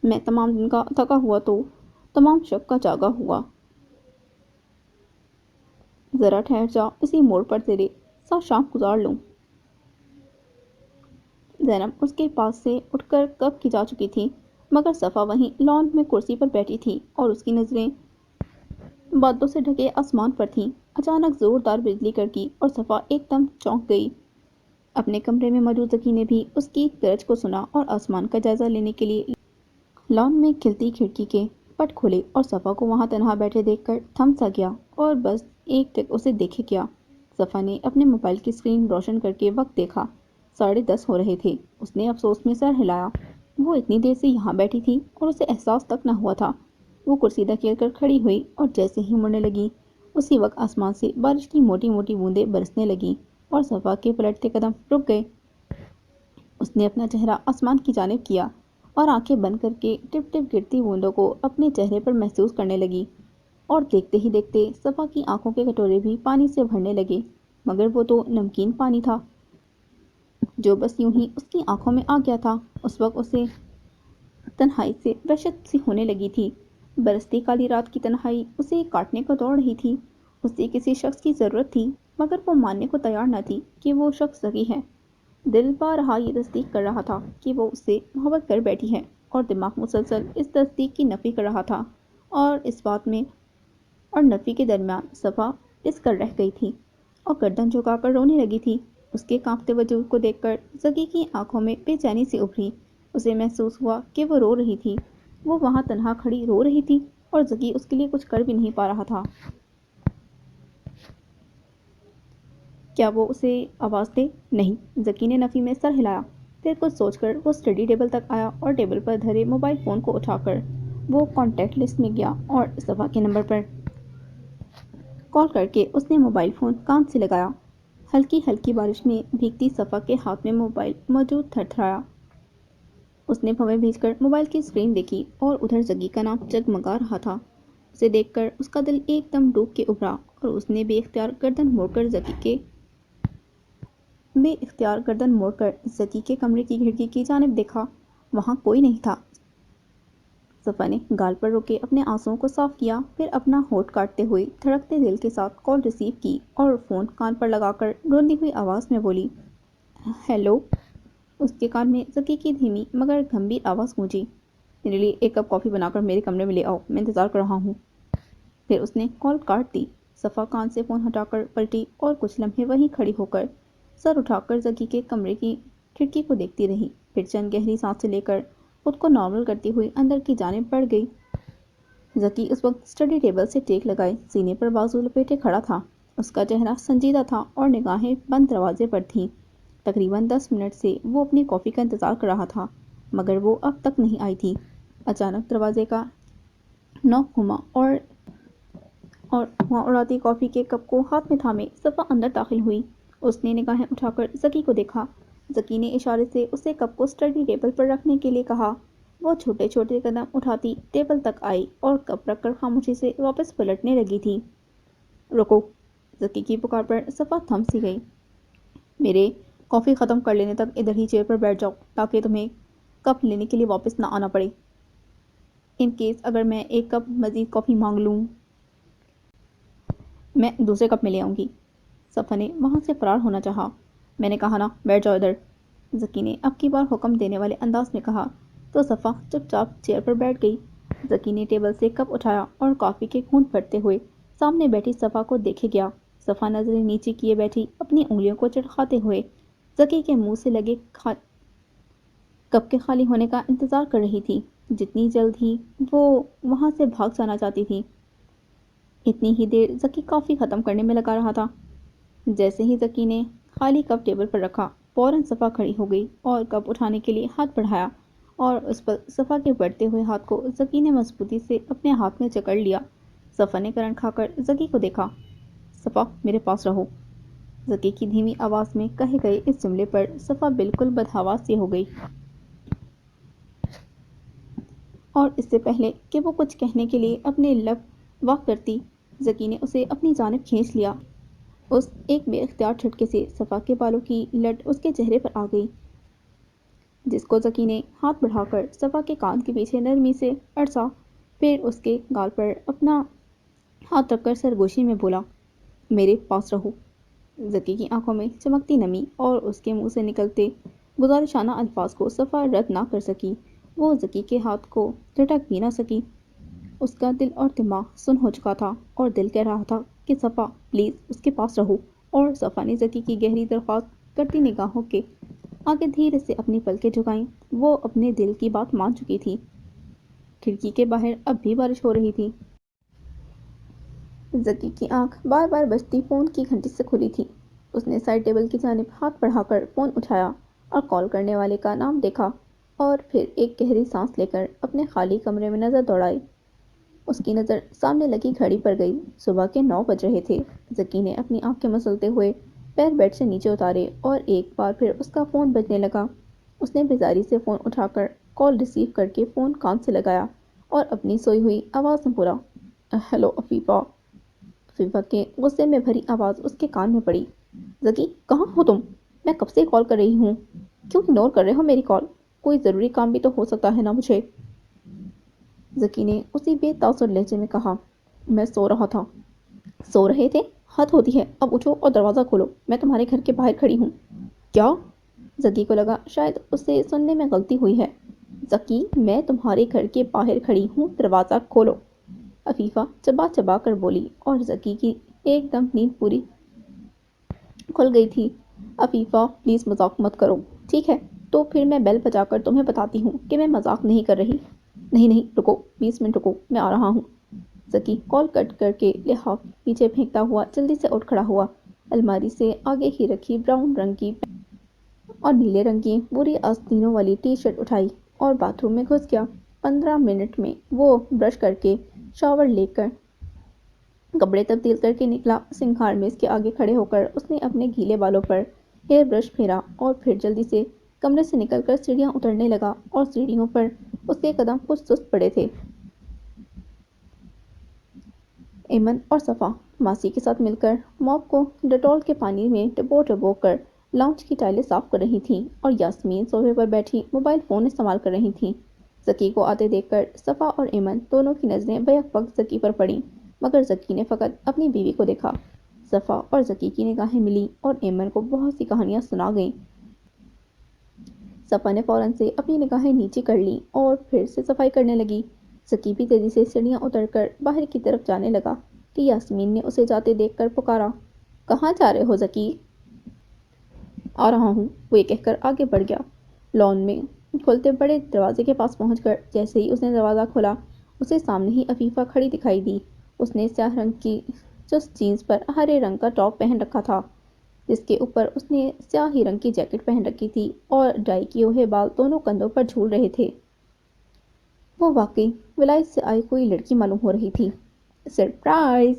میں تمام دن کا تھکا ہوا تو تمام شب کا جاگا ہوا۔ ذرا ٹھہر جا، اسی موڑ پر تیرے ساتھ شام گزار لوں۔ زینب اس کے پاس سے اٹھ کر کب کی جا چکی تھی، مگر صفا وہیں لان میں کرسی پر بیٹھی تھی اور اس کی نظریں بادلوں سے ڈھکے آسمان پر تھیں۔ اچانک زوردار بجلی کڑکی اور صفا ایک دم چونک گئی۔ اپنے کمرے میں موجود زکی نے بھی اس کی گرج کو سنا اور آسمان کا جائزہ لینے کے لیے لان میں کھلتی کھڑکی کے پٹ کھولے اور صفا کو وہاں تنہا بیٹھے دیکھ کر تھم سا گیا اور بس ایک ٹک اسے دیکھے کیا۔ صفا نے اپنے موبائل کی اسکرین روشن کر کے وقت دیکھا، 10:30 ہو رہے تھے۔ اس نے افسوس میں سر ہلایا۔ وہ اتنی دیر سے یہاں بیٹھی تھی اور اسے احساس تک نہ ہوا تھا۔ وہ کرسی دھکیل کر کھڑی ہوئی اور جیسے ہی مڑنے لگی اسی وقت آسمان سے بارش کی موٹی موٹی بوندیں برسنے لگیں اور صفا کے پلٹتے قدم رک گئے۔ اس نے اپنا چہرہ آسمان کی جانب کیا اور آنکھیں بند کر کے ٹپ ٹپ گرتی بوندوں کو اپنے چہرے پر محسوس کرنے لگی، اور دیکھتے ہی دیکھتے صفا کی آنکھوں کے کٹورے بھی پانی سے بھرنے لگے، مگر وہ تو نمکین پانی تھا جو بس یوں ہی اس کی آنکھوں میں آ گیا تھا۔ اس وقت اسے تنہائی سے وحشت سی ہونے لگی تھی۔ برستی کالی رات کی تنہائی اسے کاٹنے کو دوڑ رہی تھی۔ اسے کسی شخص کی ضرورت تھی، مگر وہ ماننے کو تیار نہ تھی کہ وہ شخص زکی ہے۔ دل بارہا یہ تصدیق کر رہا تھا کہ وہ اس سے محبت کر بیٹھی ہے، اور دماغ مسلسل اس تصدیق کی نفی کر رہا تھا، اور اس بات میں اور نفی کے درمیان صفا پس کر رہ گئی تھی اور گردن جھکا کر رونے لگی تھی۔ اس کے کانپتے وجود کو دیکھ کر زکی کی آنکھوں میں بے چینی سی ابھری۔ اسے محسوس ہوا کہ وہ رو رہی تھی، وہ وہاں تنہا کھڑی رو رہی تھی اور زکی اس کے لیے کچھ کر بھی نہیں پا رہا تھا۔ کیا وہ اسے آواز دے؟ نہیں۔ زکی نے نفی میں سر ہلایا۔ پھر کچھ سوچ کر وہ اسٹڈی ٹیبل تک آیا اور ٹیبل پر دھرے موبائل فون کو اٹھا کر وہ کانٹیکٹ لسٹ میں گیا اور صفا کے نمبر پر کال کر کے اس نے موبائل فون کان سے لگایا۔ ہلکی ہلکی بارش میں بھیگتی صفا کے ہاتھ میں موبائل موجود تھر تھرایا۔ اس نے بھویں بھیج کر موبائل کی اسکرین دیکھی اور ادھر زکی کا نام جگمگا رہا تھا۔ اسے دیکھ کر اس کا دل ایک دم ڈوب کے ابھرا اور اس نے بے اختیار گردن موڑ کر زکی کے کمرے کی کھڑکی کی جانب دیکھا۔ وہاں کوئی نہیں تھا۔ صفا نے گال پر روکے اپنے آنسوؤں کو صاف کیا، پھر اپنا ہونٹ کاٹتے ہوئے دھڑکتے دل کے ساتھ کال ریسیو کی اور فون کان پر لگا کر روندی ہوئی آواز میں بولی، ہیلو۔ اس کے کان میں زکی کی دھیمی مگر گھمبیر آواز گونجی، میرے لیے ایک کپ کافی بنا کر میرے کمرے میں لے آؤ، میں انتظار کر رہا ہوں۔ پھر اس نے کال کاٹ دی۔ صفا کان سے فون ہٹا کر پلٹی اور کچھ لمحے وہیں کھڑی ہو کر سر اٹھا کر زکی کے کمرے کی کھڑکی کو دیکھتی رہی، پھر چند گہری سانسیں لے کر خود کو نارمل کرتی ہوئی اندر کی جانب بڑھ گئی۔ زکی اس وقت اسٹڈی ٹیبل سے ٹیک لگائے سینے پر بازو لپیٹے کھڑا تھا۔ اس کا چہرہ سنجیدہ تھا اور نگاہیں بند دروازے پر تھیں۔ تقریباً 10 منٹ سے وہ اپنی کافی کا انتظار کر رہا تھا، مگر وہ اب تک نہیں آئی تھی۔ اچانک دروازے کا ناک گھما اور دھواں اڑاتی کافی کے کپ کو ہاتھ میں تھامے صفا اندر داخل ہوئی۔ اس نے نگاہیں اٹھا کر زکی کو دیکھا۔ زکی نے اشارے سے اسے کپ کو اسٹڈی ٹیبل پر رکھنے کے لیے کہا۔ وہ چھوٹے چھوٹے قدم اٹھاتی ٹیبل تک آئی اور کپ رکھ کر خاموشی سے واپس پلٹنے لگی تھی۔ رکو۔ زکی کی پکار پر صفا تھم سی گئی۔ میرے کافی ختم کر لینے تک ادھر ہی چیئر پر بیٹھ جاؤ تاکہ تمہیں کپ لینے کے لیے واپس نہ آنا پڑے۔ ان کیس اگر میں ایک کپ مزید کافی مانگ لوں، میں دوسرے کپ میں لے آؤں گی۔ صفا نے وہاں سے فرار ہونا چاہا۔ میں نے کہا نا بیٹھ جاؤ ادھر، زکی نے اب کی بار حکم دینے والے انداز میں کہا، تو صفا چپ چاپ چیئر پر بیٹھ گئی۔ زکی نے ٹیبل سے کپ اٹھایا اور کافی کے گھونٹ بھرتے ہوئے سامنے بیٹھی صفا کو دیکھے گیا۔ صفا نظریں نیچے کیے بیٹھی اپنی انگلیوں کو چٹکھاتے ہوئے زکی کے منہ سے لگے کپ کے خالی ہونے کا انتظار کر رہی تھی۔ جتنی جلد ہی وہ وہاں سے بھاگ جانا چاہتی تھی، اتنی ہی دیر زکی کافی ختم کرنے میں لگا رہا تھا۔ جیسے ہی زکی نے خالی کپ ٹیبل پر رکھا، فوراً صفا کھڑی ہو گئی اور کپ اٹھانے کے لیے ہاتھ بڑھایا، اور اس پر صفا کے بڑھتے ہوئے ہاتھ کو زکی نے مضبوطی سے اپنے ہاتھ میں جکڑ لیا۔ صفا نے کرن کھا کر زکی کو دیکھا۔ صفا میرے پاس رہو۔ زکی کی دھیمی آواز میں کہے گئے اس جملے پر صفا بالکل بدحواس سی ہو گئی، اور اس سے پہلے کہ وہ کچھ کہنے کے لیے اپنے لب واک کرتی، زکی نے اسے اپنی جانب کھینچ لیا۔ اس ایک بے اختیار جھٹکے سے صفا کے بالوں کی لٹ اس کے چہرے پر آ گئی۔ جس کو زکی نے ہاتھ بڑھا کر صفا کے کان کے پیچھے نرمی سے اڑسا، پھر اس کے گال پر اپنا ہاتھ رکھ کر سرگوشی میں بولا، میرے پاس رہو۔ زکی کی آنکھوں میں چمکتی نمی اور اس کے منہ سے نکلتے گزارشانہ الفاظ کو صفا رد نہ کر سکی۔ وہ زکی کے ہاتھ کو جھٹک بھی نہ سکی۔ اس کا دل اور دماغ سن ہو چکا تھا اور دل کہہ رہا تھا کہ صفا پلیز اس کے پاس رہو، اور صفا نے زکی کی گہری درخواست کرتی نگاہوں کے آگے دھیرے سے اپنی پلکیں جھکائیں۔ وہ اپنے دل کی بات مان چکی تھی۔ کھڑکی کے باہر اب بھی بارش ہو رہی تھی۔ زکی کی آنکھ بار بار بجتی فون کی گھنٹی سے کھلی تھی۔ اس نے سائڈ ٹیبل کی جانب ہاتھ بڑھا کر فون اٹھایا اور کال کرنے والے کا نام دیکھا، اور پھر ایک گہری سانس لے کر اپنے خالی کمرے میں نظر دوڑائی۔ اس کی نظر سامنے لگی گھڑی پر گئی۔ صبح کے 9 بج رہے تھے۔ زکی نے اپنی آنکھیں مسلتے ہوئے پیر بیڈ سے نیچے اتارے اور ایک بار پھر اس کا فون بجنے لگا۔ اس نے بیزاری سے فون اٹھا کر کال ریسیو کر کے فون کان سے لگایا اور اپنی سوئی ہوئی آواز میں بولا، ہیلو عفیفہ۔ عفیفہ کے غصے میں بھری آواز اس کے کان میں پڑی، زکی کہاں ہو تم؟ میں کب سے کال کر رہی ہوں، کیوں اگنور کر رہے ہو میری کال؟ کوئی ضروری کام بھی تو ہو سکتا ہے نا مجھے؟ زکی نے اسی بے تاثر لہجے میں کہا، میں سو رہا تھا۔ سو رہے تھے؟ حد ہوتی ہے، اب اٹھو اور دروازہ کھولو، میں تمہارے گھر کے باہر کھڑی ہوں۔ کیا؟ زکی کو لگا شاید اسے سننے میں غلطی ہوئی ہے۔ زکی میں تمہارے گھر کے باہر کھڑی ہوں، دروازہ کھولو، عفیفہ چبا چبا کر بولی، اور زکی کی ایک دم نیند پوری کھل گئی تھی۔ عفیفہ پلیز مذاق مت کرو، ٹھیک ہے؟ تو پھر میں بیل بجا کر تمہیں بتاتی ہوں کہ میں مذاق نہیں کر رہی۔ نہیں نہیں رکو، 20 منٹ رکو، میں آ رہا ہوں۔ زکی کال کٹ کر کے لحاف پیچھے پھینکتا ہوا جلدی سے اٹھ کھڑا ہوا، الماری سے آگے ہی رکھی براؤن رنگ کی اور نیلے رنگ کی بری آستینوں والی ٹی شرٹ اٹھائی اور باتھ روم میں گھس گیا۔ 15 منٹ میں وہ برش کر کے شاور لے کر کپڑے تبدیل کر کے نکلا۔ سنگھار میز کے آگے کھڑے ہو کر اس نے اپنے گیلے بالوں پر ہیئر برش پھیرا اور پھر جلدی سے کمرے سے نکل کر سیڑھیاں اترنے لگا، اور سیڑھیوں پر اس کے قدم کچھ سست پڑے تھے۔ ایمن اور صفا ماسی کے ساتھ مل کر موپ کو ڈیٹول کے پانی میں ڈبو ڈبو کر لاؤنج کی ٹائلیں صاف کر رہی تھیں، اور یاسمین صوفے پر بیٹھی موبائل فون استعمال کر رہی تھیں۔ زکی کو آتے دیکھ کر صفا اور ایمن دونوں کی نظریں بیک وقت زکی پر پڑیں، مگر زکی نے فقط اپنی بیوی کو دیکھا۔ صفا اور زکی کی نگاہیں ملیں اور ایمن کو بہت سی کہانیاں سنا گئیں۔ صفا نے فوراً سے اپنی نگاہیں نیچی کر لیں اور پھر سے صفائی کرنے لگی۔ زکی بھی تیزی سے سیڑھیاں اتر کر باہر کی طرف جانے لگا کہ یاسمین نے اسے جاتے دیکھ کر پکارا، کہاں جا رہے ہو زکی؟ آ رہا ہوں، وہ یہ کہہ کر آگے بڑھ گیا۔ لان میں کھلتے بڑے دروازے کے پاس پہنچ کر جیسے ہی اس نے دروازہ کھولا، اسے سامنے ہی عفیفہ کھڑی دکھائی دی۔ اس نے سیاہ رنگ کی چست جینس پر ہرے رنگ کا ٹاپ پہن رکھا تھا، جس کے اوپر اس نے سیاہ ہی رنگ کی جیکٹ پہن رکھی تھی، اور ڈائی کیے ہوئے بال دونوں کندھوں پر جھول رہے تھے۔ وہ واقعی ولایت سے آئی کوئی لڑکی معلوم ہو رہی تھی۔ سرپرائز!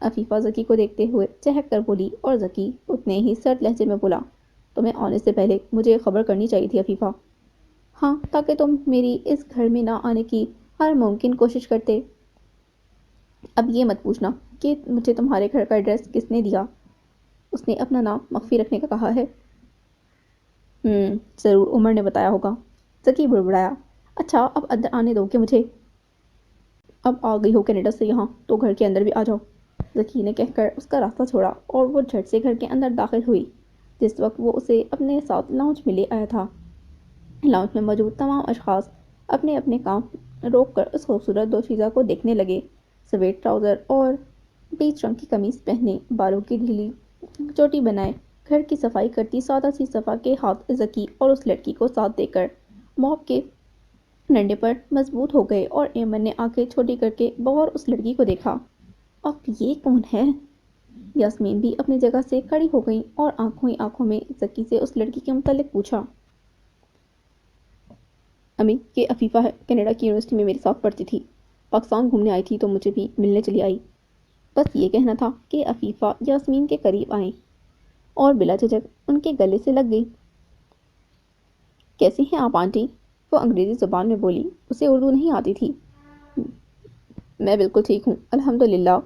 عفیفہ زکی کو دیکھتے ہوئے چہک کر بولی، اور زکی اتنے ہی سرد لہجے میں بولا، تمہیں آنے سے پہلے مجھے خبر کرنی چاہیے تھی عفیفہ۔ ہاں، تاکہ تم میری اس گھر میں نہ آنے کی ہر ممکن کوشش کرتے۔ اب یہ مت پوچھنا کہ مجھے تمہارے گھر کا ایڈریس کس نے دیا، اس نے اپنا نام مخفی رکھنے کا کہا ہے۔ ضرور عمر نے بتایا ہوگا، زکی بڑبڑایا۔ اچھا اب اندر آنے دو کہ مجھے۔ اب آ گئی ہو کینیڈا سے یہاں تو گھر کے اندر بھی آ جاؤ، زکی نے کہہ کر اس کا راستہ چھوڑا، اور وہ جھٹ سے گھر کے اندر داخل ہوئی جس وقت وہ اسے اپنے ساتھ لاؤنج میں لے آیا تھا۔ لاؤنج میں موجود تمام اشخاص اپنے اپنے کام روک کر اس خوبصورت دوشیزہ کو دیکھنے لگے۔ سفید ٹراؤزر اور پیچ رنگ کی قمیص پہنے، بالوں کی ڈھیلی چوٹی بنائے، گھر کی صفائی کرتی سادہ سی صفا کے ہاتھ زکی اور اس لڑکی کو ساتھ دے کر موپ کے ڈنڈے پر مضبوط ہو گئے، اور ایمن نے آنکھیں چھوٹی کر کے بغور اس لڑکی کو دیکھا۔ اب یہ کون ہے؟ یاسمین بھی اپنی جگہ سے کھڑی ہو گئی اور آنکھوں ہی آنکھوں میں زکی سے اس لڑکی کے متعلق پوچھا۔ امی، یہ عفیفہ ہے، کینیڈا کی یونیورسٹی میں میرے ساتھ پڑھتی تھی، پاکستان گھومنے آئی تھی تو مجھے بھی ملنے چلی آئی۔ بس یہ کہنا تھا کہ عفیفہ یاسمین کے قریب آئیں اور بلا جھجک ان کے گلے سے لگ گئی۔ کیسی ہیں آپ آنٹی؟ وہ انگریزی زبان میں بولی، اسے اردو نہیں آتی تھی۔ میں بالکل ٹھیک ہوں الحمدللہ۔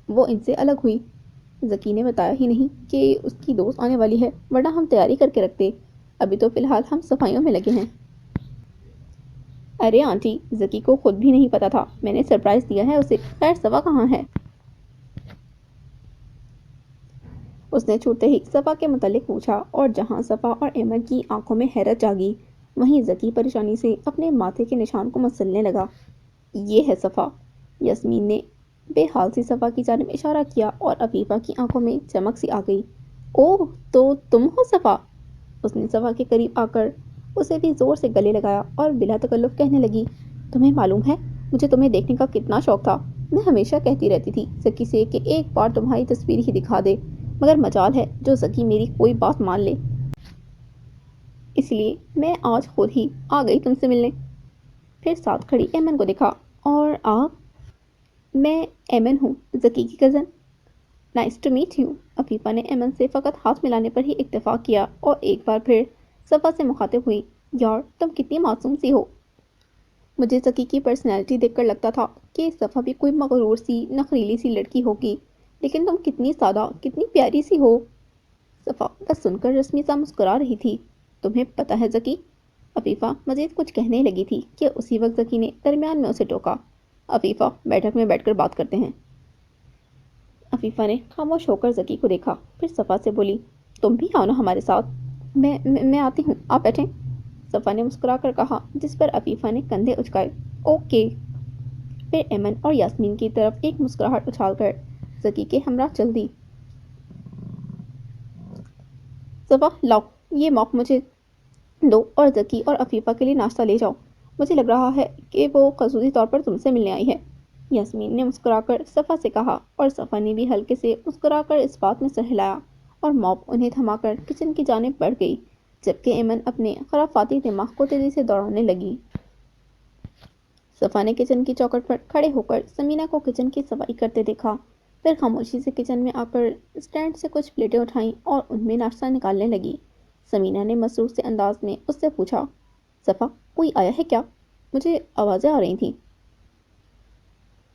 وہ ان سے الگ ہوئی۔ زکی نے بتایا ہی نہیں کہ اس کی دوست آنے والی ہے، ورنہ ہم تیاری کر کے رکھتے۔ ابھی تو فی الحال ہم صفائیوں میں لگے ہیں۔ ارے آنٹی، زکی کو خود بھی نہیں پتا تھا، میں نے سرپرائز دیا ہے اسے۔ خیر صفا کہاں ہے؟ اس نے چھوٹتے ہی صفا کے متعلق پوچھا، اور جہاں صفا اور ایمن کی آنکھوں میں حیرت جاگی، وہیں زکی پریشانی سے اپنے ماتھے کے نشان کو مسلنے لگا۔ یہ ہے صفا۔ یاسمین نے بے حال سی صفا کی جانب اشارہ کیا اور عفیفہ کی آنکھوں میں چمک سی آ گئی۔ اوہ، تو تم ہو صفا؟ اس نے صفا کے قریب آ کر اسے بھی زور سے گلے لگایا اور بلا تکلف کہنے لگی، تمہیں معلوم ہے مجھے تمہیں دیکھنے کا کتنا شوق تھا۔ میں ہمیشہ کہتی رہتی تھی زکی سے کہ ایک بار تمہاری تصویر ہی دکھا دے، مگر مجال ہے جو زکی میری کوئی بات مان لے۔ اس لیے میں آج خود ہی آ گئی تم سے ملنے۔ پھر ساتھ کھڑی ایمن کو دیکھا، اور آپ؟ میں ایمن ہوں، زکی کی cousin. Nice to meet you. Afifa نے ایمن سے فقط ہاتھ ملانے پر ہی اکتفا کیا اور ایک بار پھر صفا سے مخاطب ہوئی، یار تم کتنی معصوم سی ہو۔ مجھے زکی کی پرسنالٹی دیکھ کر لگتا تھا کہ صفا بھی کوئی مغرور سی نخریلی سی لڑکی ہوگی، لیکن تم کتنی سادہ، کتنی پیاری سی ہو۔ صفا بس سن کر رسمی سا مسکرا رہی تھی۔ تمہیں پتہ ہے زکی؟ عفیفہ مزید کچھ کہنے لگی تھی کہ اسی وقت زکی نے درمیان میں اسے ٹوکا، عفیفہ بیٹھک میں بیٹھ کر بات کرتے ہیں۔ عفیفہ نے خاموش ہو کر زکی کو دیکھا، پھر صفا سے بولی، تم بھی آؤ نا ہمارے ساتھ۔ میں آتی ہوں، آپ بیٹھیں، صفا نے مسکرا کر کہا، جس پر عفیفہ نے کندھے اچکائے، اوکے۔ پھر ایمن اور یاسمین کی طرف ایک مسکراہٹ اچھال کر زکی کے ہمراہ چل دی۔ صفا لاؤ یہ موق مجھے دو اور زکی اور عفیفہ کے لیے ناشتہ لے جاؤ، مجھے لگ رہا ہے کہ وہ خصوصی طور پر تم سے ملنے آئی ہے، یاسمین نے مسکرا کر صفا سے کہا، اور صفا نے بھی ہلکے سے مسکرا کر اس بات میں سر ہلایا اور موپ انہیں تھما کر کچن کی جانب بڑھ گئی، جبکہ ایمن اپنے خرافاتی دماغ کو تیزی سے دوڑانے لگی۔ صفا نے کچن کی چوکھٹ پر کھڑے ہو کر سمینہ کو کچن کی صفائی کرتے دیکھا، پھر خاموشی سے کچن میں آ کر اسٹینڈ سے کچھ پلیٹیں اٹھائیں اور ان میں ناشتہ نکالنے لگی۔ سمینہ نے مسرور سے انداز میں اس سے پوچھا، صفا کوئی آیا ہے کیا؟ مجھے آوازیں آ رہی تھیں۔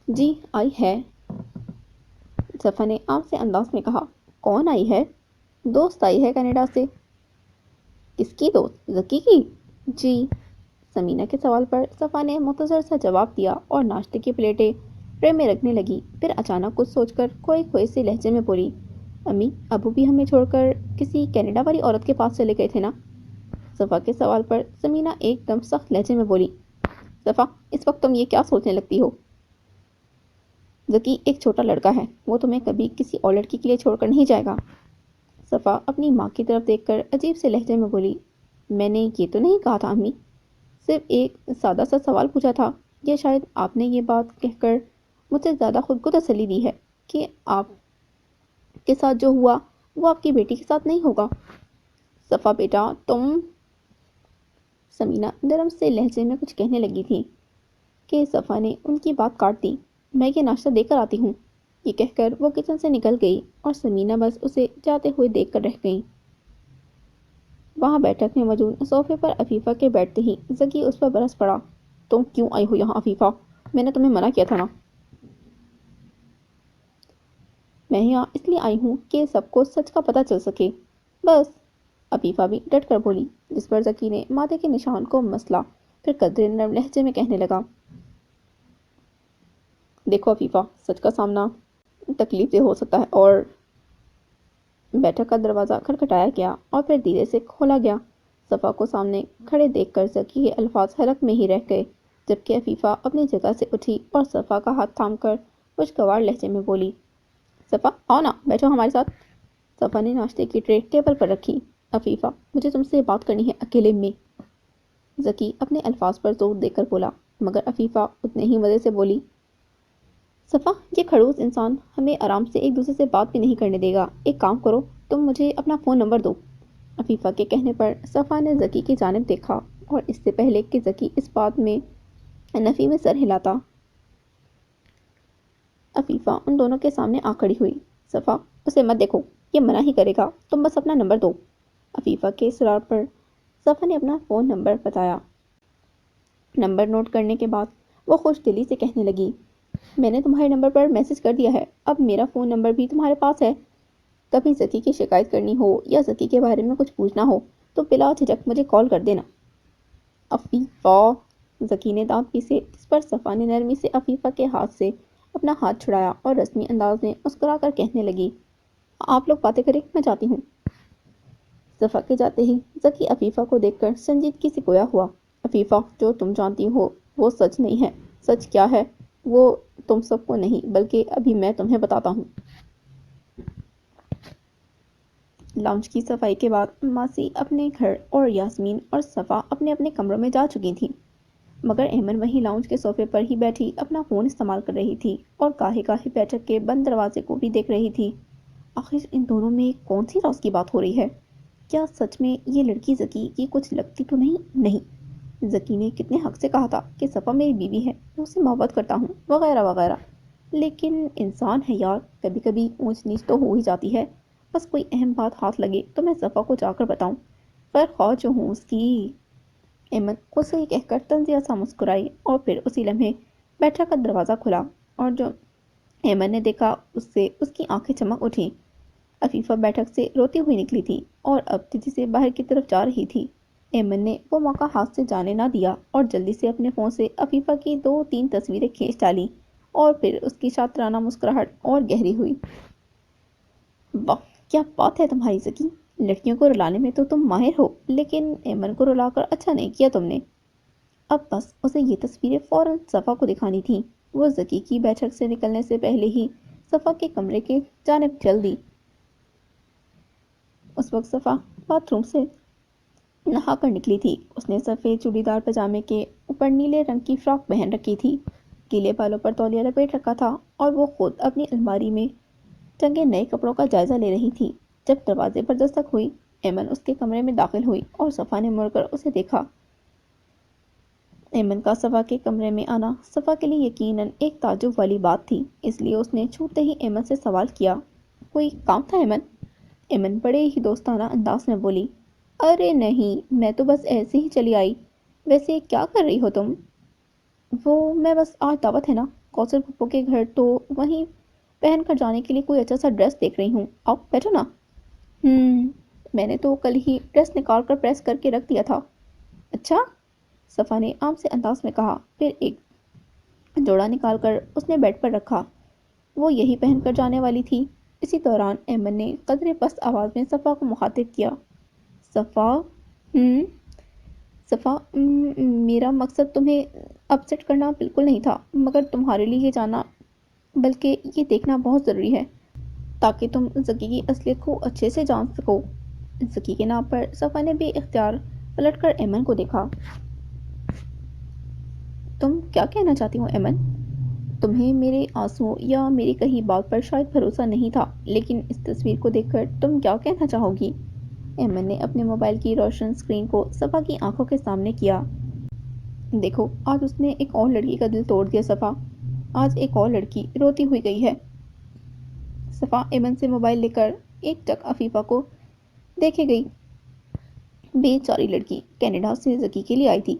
جی آئی ہے، صفا نے عام سے انداز میں کہا۔ کون آئی ہے؟ دوست آئی ہے کینیڈا سے۔ کس کی دوست؟ زکی کی؟ جی، سمینہ کے سوال پر صفا نے مختصر سا جواب دیا اور ناشتے کی پلیٹیں ٹرے میں رکھنے لگی، پھر اچانک کچھ سوچ کر کھوئے کھوئے سے لہجے میں بولی، امی ابو بھی ہمیں چھوڑ کر کسی کینیڈا والی عورت کے پاس چلے گئے تھے نا؟ صفا کے سوال پر سمینہ ایک دم سخت لہجے میں بولی، صفا اس وقت تم یہ کیا سوچنے لگتی ہو؟ زکی ایک چھوٹا لڑکا ہے، وہ تمہیں کبھی کسی اور لڑکی کے لیے چھوڑ کر نہیں جائے گا۔ صفا اپنی ماں کی طرف دیکھ کر عجیب سے لہجے میں بولی، میں نے یہ تو نہیں کہا تھا امی، صرف ایک سادہ سا سوال پوچھا تھا، یا شاید آپ نے یہ بات کہہ کر مجھ سے زیادہ خود کو تسلی دی ہے کہ آپ کے ساتھ جو ہوا وہ آپ کی بیٹی کے ساتھ نہیں ہوگا۔ صفا بیٹا تم، سمینہ نرم سے لہجے میں کچھ کہنے لگی تھی کہ صفا نے ان کی بات کاٹ دی، میں یہ ناشتہ دے کر آتی ہوں، یہ کہہ کر وہ کچن سے نکل گئی اور سمینہ بس اسے جاتے ہوئے دیکھ کر رہ گئی۔ وہاں بیٹھک میں موجود صوفے پر عفیفہ کے بیٹھتے ہی زکی اس پر برس پڑا، تم کیوں آئی ہو یہاں عفیفہ؟ میں نے تمہیں منع کیا تھا نا؟ میں یہاں اس لیے آئی ہوں کہ سب کو سچ کا پتہ چل سکے، بس، عفیفہ بھی ڈٹ کر بولی، جس پر زکی نے ماتھے کے نشان کو مسلا، پھر قدرے نرم لہجے میں کہنے لگا، دیکھو عفیفہ سچ کا سامنا تکلیف دہ ہو سکتا ہے، اور بیٹھک کا دروازہ کھٹکھٹایا گیا اور پھر دھیرے سے کھولا گیا۔ صفا کو سامنے کھڑے دیکھ کر زکی کے الفاظ حلق میں ہی رہ گئے، جبکہ عفیفہ اپنی جگہ سے اٹھی اور صفا کا ہاتھ تھام کر خوشگوار لہجے میں بولی، صفا آؤ نا بیٹھو ہمارے ساتھ۔ صفا نے ناشتے کی ٹرے ٹیبل پر رکھی، عفیفہ مجھے تم سے بات کرنی ہے اکیلے میں، زکی اپنے الفاظ پر زور دے کر بولا، مگر عفیفہ اتنے ہی مزے سے بولی، صفا یہ کھڑوس انسان ہمیں آرام سے ایک دوسرے سے بات بھی نہیں کرنے دے گا، ایک کام کرو تم مجھے اپنا فون نمبر دو۔ عفیفہ کے کہنے پر صفا نے زکی کی جانب دیکھا اور اس سے پہلے کہ زکی اس بات میں نفی میں سر ہلاتا، عفیفہ ان دونوں کے سامنے آ کھڑی ہوئی، صفا اسے مت دیکھو، یہ منع ہی کرے گا، تم بس اپنا نمبر دو۔ عفیفہ کے اصرار پر صفا نے اپنا فون نمبر بتایا۔ نمبر نوٹ کرنے کے بعد وہ خوش دلی سے کہنے لگی، میں نے تمہارے نمبر پر میسج کر دیا ہے، اب میرا فون نمبر بھی تمہارے پاس ہے، کبھی زکی کی شکایت کرنی ہو یا زکی کے بارے میں کچھ پوچھنا ہو تو بلا جھجک مجھے کال کر دینا۔ عفیفہ، ذکی نے دانت پیسے، جس پر صفا نے نرمی سے عفیفہ کے ہاتھ سے اپنا ہاتھ چھڑایا اور رسمی انداز میں مسکرا کر کہنے لگی، آپ لوگ باتیں کریں، میں جاتی ہوں۔ صفا کے جاتے ہی ذکی عفیفہ کو دیکھ کر سنجیدگی سے گویا ہوا، عفیفہ، جو تم جانتی ہو وہ سچ نہیں ہے۔ سچ کیا ہے؟ وہ تم سب کو نہیں بلکہ ابھی میں تمہیں بتاتا ہوں۔ لاؤنج کی صفائی کے بعد ماسی اپنے گھر اور یاسمین اور صفا اپنے اپنے کمروں میں جا چکی تھیں، مگر ایمن وہیں لاؤنج کے صوفے پر ہی بیٹھی اپنا فون استعمال کر رہی تھی اور گاہے گاہے بیٹھک کے بند دروازے کو بھی دیکھ رہی تھی۔ آخر ان دونوں میں کون سی راز کی بات ہو رہی ہے؟ کیا سچ میں یہ لڑکی ذکی کی کچھ لگتی تو نہیں؟ ذکی نے کتنے حق سے کہا تھا کہ صفا میری بیوی ہے، میں اسے محبت کرتا ہوں، وغیرہ وغیرہ۔ لیکن انسان ہے یار، کبھی کبھی اونچ نیچ تو ہو ہی جاتی ہے۔ بس کوئی اہم بات ہاتھ لگے تو میں صفا کو جا کر بتاؤں، خیر خواہ جو ہوں اس کی۔ ایمن خود سے یہ کہہ کر طنزیہ سا مسکرائی اور پھر اسی لمحے بیٹھک کا دروازہ کھلا اور جو ایمن نے دیکھا اس سے اس کی آنکھیں چمک اٹھیں۔ عفیفہ بیٹھک سے روتی ہوئی نکلی تھی اور اب تیزی سے باہر کی طرف جا رہی تھی۔ ایمن نے وہ موقع ہاتھ سے جانے نہ دیا اور جلدی سے اپنے فون سے عفیفہ کی 2-3 تصویریں کھینچ ڈالیں اور پھر اس کی شاطرانہ مسکراہٹ اور گہری ہوئی۔ واہ، کیا بات ہے تمہاری ذکی، لڑکیوں کو رلانے میں تو تم ماہر ہو، لیکن ایمن کو رلا کر اچھا نہیں کیا تم نے۔ اب بس اسے یہ تصویریں فوراً صفا کو دکھانی تھیں۔ وہ ذکی کی بیٹھک سے نکلنے سے پہلے ہی صفا کے کمرے کی جانب چل دی۔ اس وقت صفا باتھ روم سے نہا کر نکلی تھی۔ اس نے سفید چوڑی دار پاجامے کے اوپر نیلے رنگ کی فراک پہن رکھی تھی، گیلے بالوں پر تولیہ لپیٹ رکھا تھا اور وہ خود اپنی الماری میں ٹنگے نئے کپڑوں کا جائزہ لے رہی تھی۔ جب دروازے پر دستک ہوئی، ایمن اس کے کمرے میں داخل ہوئی اور صفا نے مڑ کر اسے دیکھا۔ ایمن کا صفا کے کمرے میں آنا صفا کے لیے یقیناً ایک تعجب والی بات تھی، اس لیے اس نے چھوٹتے ہی ایمن سے سوال کیا، کوئی کام تھا ایمن؟ ایمن بڑے ہی دوستانہ انداز میں بولی، ارے نہیں، میں تو بس ایسے ہی چلی آئی۔ ویسے کیا کر رہی ہو تم؟ میں بس آج دعوت ہے نا کوثر پھپھو کے گھر، تو وہیں پہن کر جانے کے لیے کوئی اچھا سا ڈریس دیکھ رہی ہوں، آؤ بیٹھو نا۔ میں نے تو کل ہی ڈریس نکال کر پریس کر کے رکھ دیا تھا۔ اچھا، صفا نے عام سے انداز میں کہا، پھر ایک جوڑا نکال کر اس نے بیڈ پر رکھا، وہ یہی پہن کر جانے والی تھی۔ اسی دوران ایمن نے قدرے پست آواز میں صفا کو مخاطب کیا، صفا، صفا، میرا مقصد تمہیں اپسیٹ کرنا بالکل نہیں تھا، مگر تمہارے لیے یہ جاننا بلکہ یہ دیکھنا بہت ضروری ہے تاکہ تم ذکی کی اصلیت کو اچھے سے جان سکو۔ ذکی کے نام پر صفا نے بے اختیار پلٹ کر ایمن کو دیکھا۔ تم کیا کہنا چاہتی ہو ایمن؟ تمہیں میرے آنسوؤں یا میری کہی بات پر شاید بھروسہ نہیں تھا، لیکن اس تصویر کو دیکھ کر تم کیا کہنا چاہو گی؟ ایمن نے اپنے موبائل کی روشن اسکرین کو صفا کی آنکھوں کے سامنے کیا۔ دیکھو، آج اس نے ایک اور لڑکی کا دل توڑ دیا صفا، آج ایک اور لڑکی روتی ہوئی گئی ہے۔ صفا ایمن سے موبائل لے کر ایک ٹک عفیفہ کو دیکھے گئی۔ بیچاری لڑکی کینیڈا سے ذکی کے لیے آئی تھی۔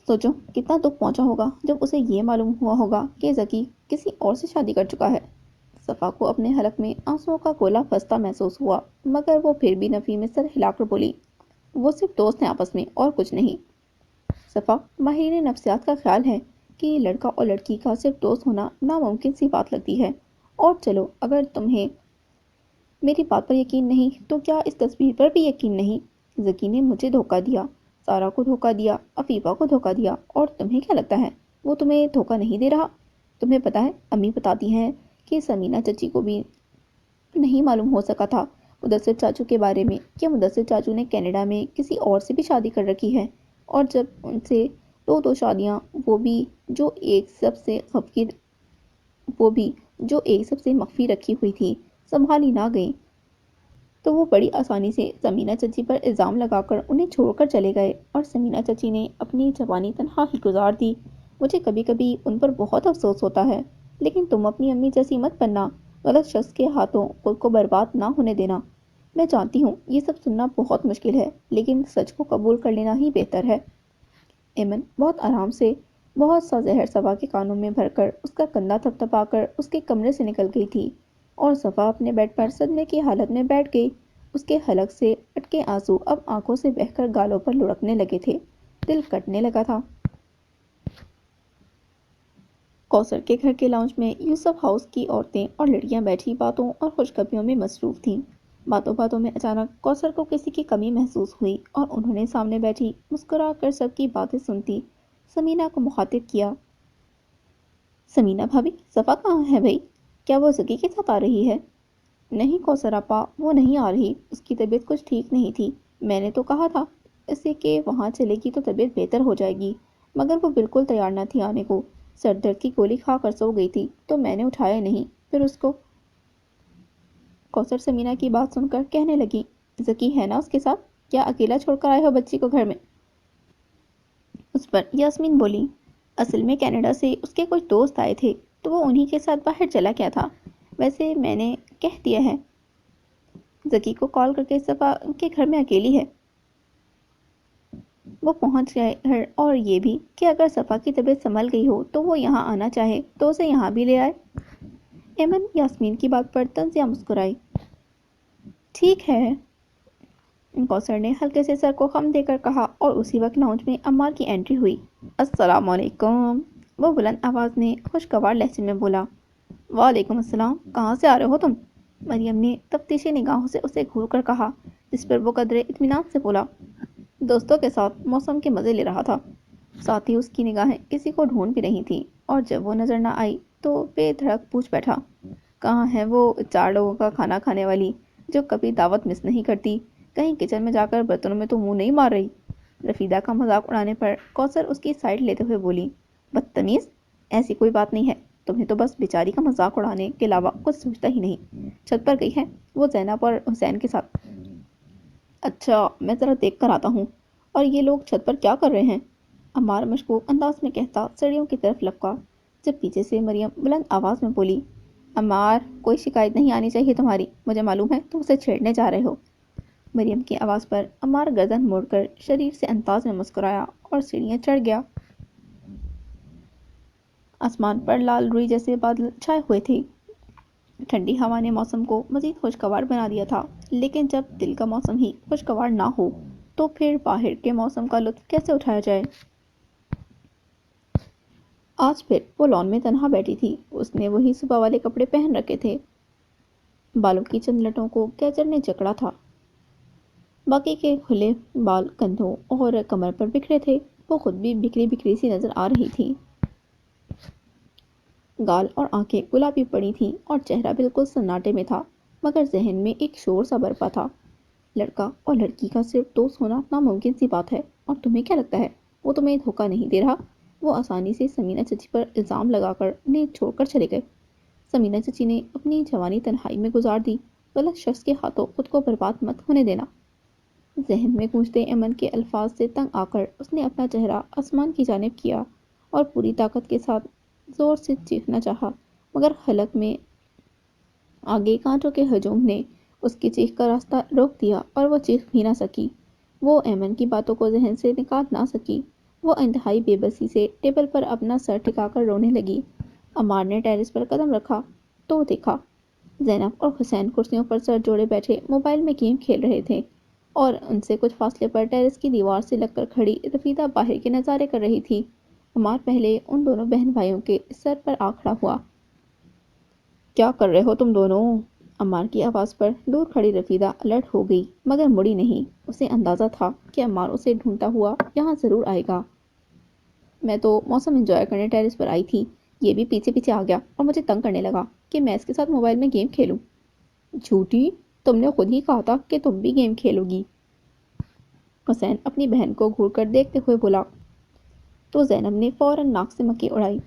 سوچو کتنا دکھ پہنچا ہوگا جب اسے یہ معلوم ہوا ہوگا کہ ذکی کسی اور سے شادی کر چکا ہے۔ صفا کو اپنے حلق میں آنسوؤں کا گولا پھنستا محسوس ہوا، مگر وہ پھر بھی نفی میں سر ہلا کر بولی، وہ صرف دوست ہیں آپس میں اور کچھ نہیں۔ صفا، ماہرین نفسیات کا خیال ہے کہ لڑکا اور لڑکی کا صرف دوست ہونا ناممکن سی بات لگتی ہے، اور چلو اگر تمہیں میری بات پر یقین نہیں تو کیا اس تصویر پر بھی یقین نہیں؟ ذکی نے مجھے دھوکہ دیا، سارا کو دھوکہ دیا، عفیفہ کو دھوکہ دیا، اور تمہیں کیا لگتا ہے وہ تمہیں دھوکہ نہیں دے رہا؟ تمہیں پتہ ہے امی بتاتی ہیں کہ سمینہ چچی کو بھی نہیں معلوم ہو سکا تھا مدثر چاچو کے بارے میں کہ مدثر چاچو نے کینیڈا میں کسی اور سے بھی شادی کر رکھی ہے، اور جب ان سے دو شادیاں وہ بھی جو ایک سب سے مخفی رکھی ہوئی تھی سنبھالی نہ گئیں، تو وہ بڑی آسانی سے سمینہ چچی پر الزام لگا کر انہیں چھوڑ کر چلے گئے، اور سمینہ چچی نے اپنی جوانی تنہا ہی گزار دی۔ مجھے کبھی کبھی ان پر بہت افسوس ہوتا ہے، لیکن تم اپنی امی جیسی مت بننا، غلط شخص کے ہاتھوں خود کو برباد نہ ہونے دینا۔ میں جانتی ہوں یہ سب سننا بہت مشکل ہے، لیکن سچ کو قبول کر لینا ہی بہتر ہے۔ ایمن بہت آرام سے بہت سا زہر صفا کے کانوں میں بھر کر اس کا کندھا تھپتھپا کر اس کے کمرے سے نکل گئی تھی، اور صفا اپنے بیڈ پر صدمے کی حالت میں بیٹھ گئی اس کے حلق سے اٹکے آنسو اب آنکھوں سے بہہ کر گالوں پر لڑکنے لگے تھے۔ دل کٹنے لگا تھا۔ کوثر کے گھر کے لاؤنج میں یوسف ہاؤس کی عورتیں اور لڑکیاں بیٹھی باتوں اور خوشخبریوں میں مصروف تھیں۔ باتوں باتوں میں اچانک کوثر کو کسی کی کمی محسوس ہوئی اور انہوں نے سامنے بیٹھی مسکرا کر سب کی باتیں سنتی سمینہ کو مخاطب کیا۔ سمینہ بھابی، صفا کہاں ہے بھائی؟ کیا وہ زکی کے ساتھ آ رہی ہے؟ نہیں کوثر آپا، وہ نہیں آ رہی، اس کی طبیعت کچھ ٹھیک نہیں تھی۔ میں نے تو کہا تھا اسے کہ وہاں چلے گی تو طبیعت بہتر ہو جائے گی، مگر وہ بالکل تیار نہ تھی آنے کو۔ سر درد کی گولی کھا کر سو گئی تھی تو میں نے اٹھایا نہیں، پھر اس کو۔ کوثر سمینہ کی بات سن کر کہنے لگی، زکی ہے نا اس کے ساتھ؟ کیا اکیلا چھوڑ کر آئے ہو بچی کو گھر میں؟ اس پر یاسمین بولی، اصل میں کینیڈا سے اس کے کچھ دوست آئے تھے تو وہ انہی کے ساتھ باہر چلا گیا تھا۔ ویسے میں نے کہہ دیا ہے زکی کو کال کر کے صفا کے گھر میں اکیلی ہے، وہ پہنچ جائے گھر، اور یہ بھی کہ اگر صفا کی طبیعت سنبھل گئی ہو تو وہ یہاں آنا چاہے تو اسے یہاں بھی لے آئے۔ ایمن یاسمین کی بات پر طنزیہ مسکرائی۔ ٹھیک ہے، کوثر نے ہلکے سے سر کو خم دے کر کہا، اور اسی وقت لاؤنج میں عمار کی انٹری ہوئی۔ السلام علیکم، وہ بلند آواز میں خوشگوار لہجے میں بولا۔ وعلیکم السلام، کہاں سے آ رہے ہو تم؟ مریم نے تفتیشی نگاہوں سے اسے گھور کر کہا، جس پر وہ قدرے اطمینان سے بولا، دوستوں کے ساتھ موسم کے مزے لے رہا تھا۔ ساتھ ہی اس کی نگاہیں کسی کو ڈھونڈ بھی رہی تھیں، اور جب وہ نظر نہ آئی تو بے دھڑک پوچھ بیٹھا، کہاں ہے وہ 4 لوگوں کا کھانا کھانے والی جو کبھی دعوت مس نہیں کرتی؟ کہیں کچن میں جا کر برتنوں میں تو منہ نہیں مار رہی؟ رفیدہ کا مذاق اڑانے پر کوثر اس کی سائڈ لیتے ہوئے بولی، بدتمیز، ایسی کوئی بات نہیں ہے، تمہیں تو بس بیچاری کا مذاق اڑانے کے علاوہ کچھ سوچتا ہی نہیں۔ چھت پر گئی ہے وہ زینب اور حسین کے ساتھ۔ اچھا، میں ذرا دیکھ کر آتا ہوں۔ اور یہ لوگ چھت پر کیا کر رہے ہیں؟ عمار مشکوک انداز میں کہتا سیڑھیوں کی طرف لپکا، جب پیچھے سے مریم بلند آواز میں بولی، عمار، کوئی شکایت نہیں آنی چاہیے تمہاری، مجھے معلوم ہے تم اسے چھیڑنے جا رہے ہو۔ مریم کی آواز پر عمار گردن موڑ کر شریر سے انداز میں مسکرایا اور سیڑھیاں چڑھ گیا۔ آسمان پر لال روئی جیسے بادل چھائے ہوئے تھے۔ ٹھنڈی ہوا نے موسم کو مزید خوشگوار بنا دیا تھا، لیکن جب دل کا موسم ہی خوشگوار نہ ہو تو پھر باہر کے موسم کا لطف کیسے اٹھایا جائے؟ آج پھر وہ لان میں تنہا بیٹھی تھی۔ اس نے وہی صبح والے کپڑے پہن رکھے تھے۔ بالوں کی چند لٹوں کو کیچڑ نے جکڑا تھا، باقی کے کھلے بال کندھوں اور کمر پر بکھرے تھے۔ وہ خود بھی بکھری بکھری سی نظر آ رہی تھی۔ گال اور آنکھیں گلابی پڑی تھیں اور چہرہ بالکل سناٹے میں تھا، مگر ذہن میں ایک شور سا برپا تھا۔ لڑکا اور لڑکی کا صرف دوست ہونا ناممکن سی بات ہے، اور تمہیں کیا لگتا ہے وہ تمہیں دھوکہ نہیں دے رہا؟ وہ آسانی سے سمینہ چچی پر الزام لگا کر انہیں چھوڑ کر چلے گئے۔ سمینہ چچی نے اپنی جوانی تنہائی میں گزار دی، غلط شخص کے ہاتھوں خود کو برباد مت ہونے دینا۔ ذہن میں گونجتے ایمن کے الفاظ سے تنگ آ کر اس نے اپنا چہرہ آسمان کی جانب کیا اور پوری طاقت کے ساتھ زور سے چیخنا چاہا، مگر حلق میں آگے کانٹوں کے ہجوم نے اس کی چیخ کا راستہ روک دیا اور وہ چیخ بھی نہ سکی۔ وہ ایمن کی باتوں کو ذہن سے نکال نہ سکی۔ وہ انتہائی بے بسی سے ٹیبل پر اپنا سر ٹھکا کر رونے لگی۔ عمار نے ٹیرس پر قدم رکھا تو دیکھا زینب اور حسین کرسیوں پر سر جوڑے بیٹھے موبائل میں گیم کھیل رہے تھے، اور ان سے کچھ فاصلے پر ٹیرس کی دیوار سے لگ کر کھڑی رفیدہ باہر کے نظارے کر رہی تھی۔ عمار پہلے ان دونوں بہن بھائیوں کے سر پر آ کھڑا ہوا۔ کیا کر رہے ہو تم دونوں؟ عمار کی آواز پر دور کھڑی رفیدہ الرٹ ہو گئی، مگر مڑی نہیں۔ اسے اندازہ تھا کہ عمار اسے ڈھونڈتا ہوا یہاں ضرور آئے گا۔ میں تو موسم انجوائے کرنے ٹیرس پر آئی تھی، یہ بھی پیچھے پیچھے آ گیا اور مجھے تنگ کرنے لگا کہ میں اس کے ساتھ موبائل میں گیم کھیلوں۔ جھوٹی، تم نے خود ہی کہا تھا کہ تم بھی گیم کھیلو گی۔ حسین اپنی بہن کو گھور کر دیکھتے ہوئے بولا، تو زینب نے فوراً ناک سے مکھی اڑائی۔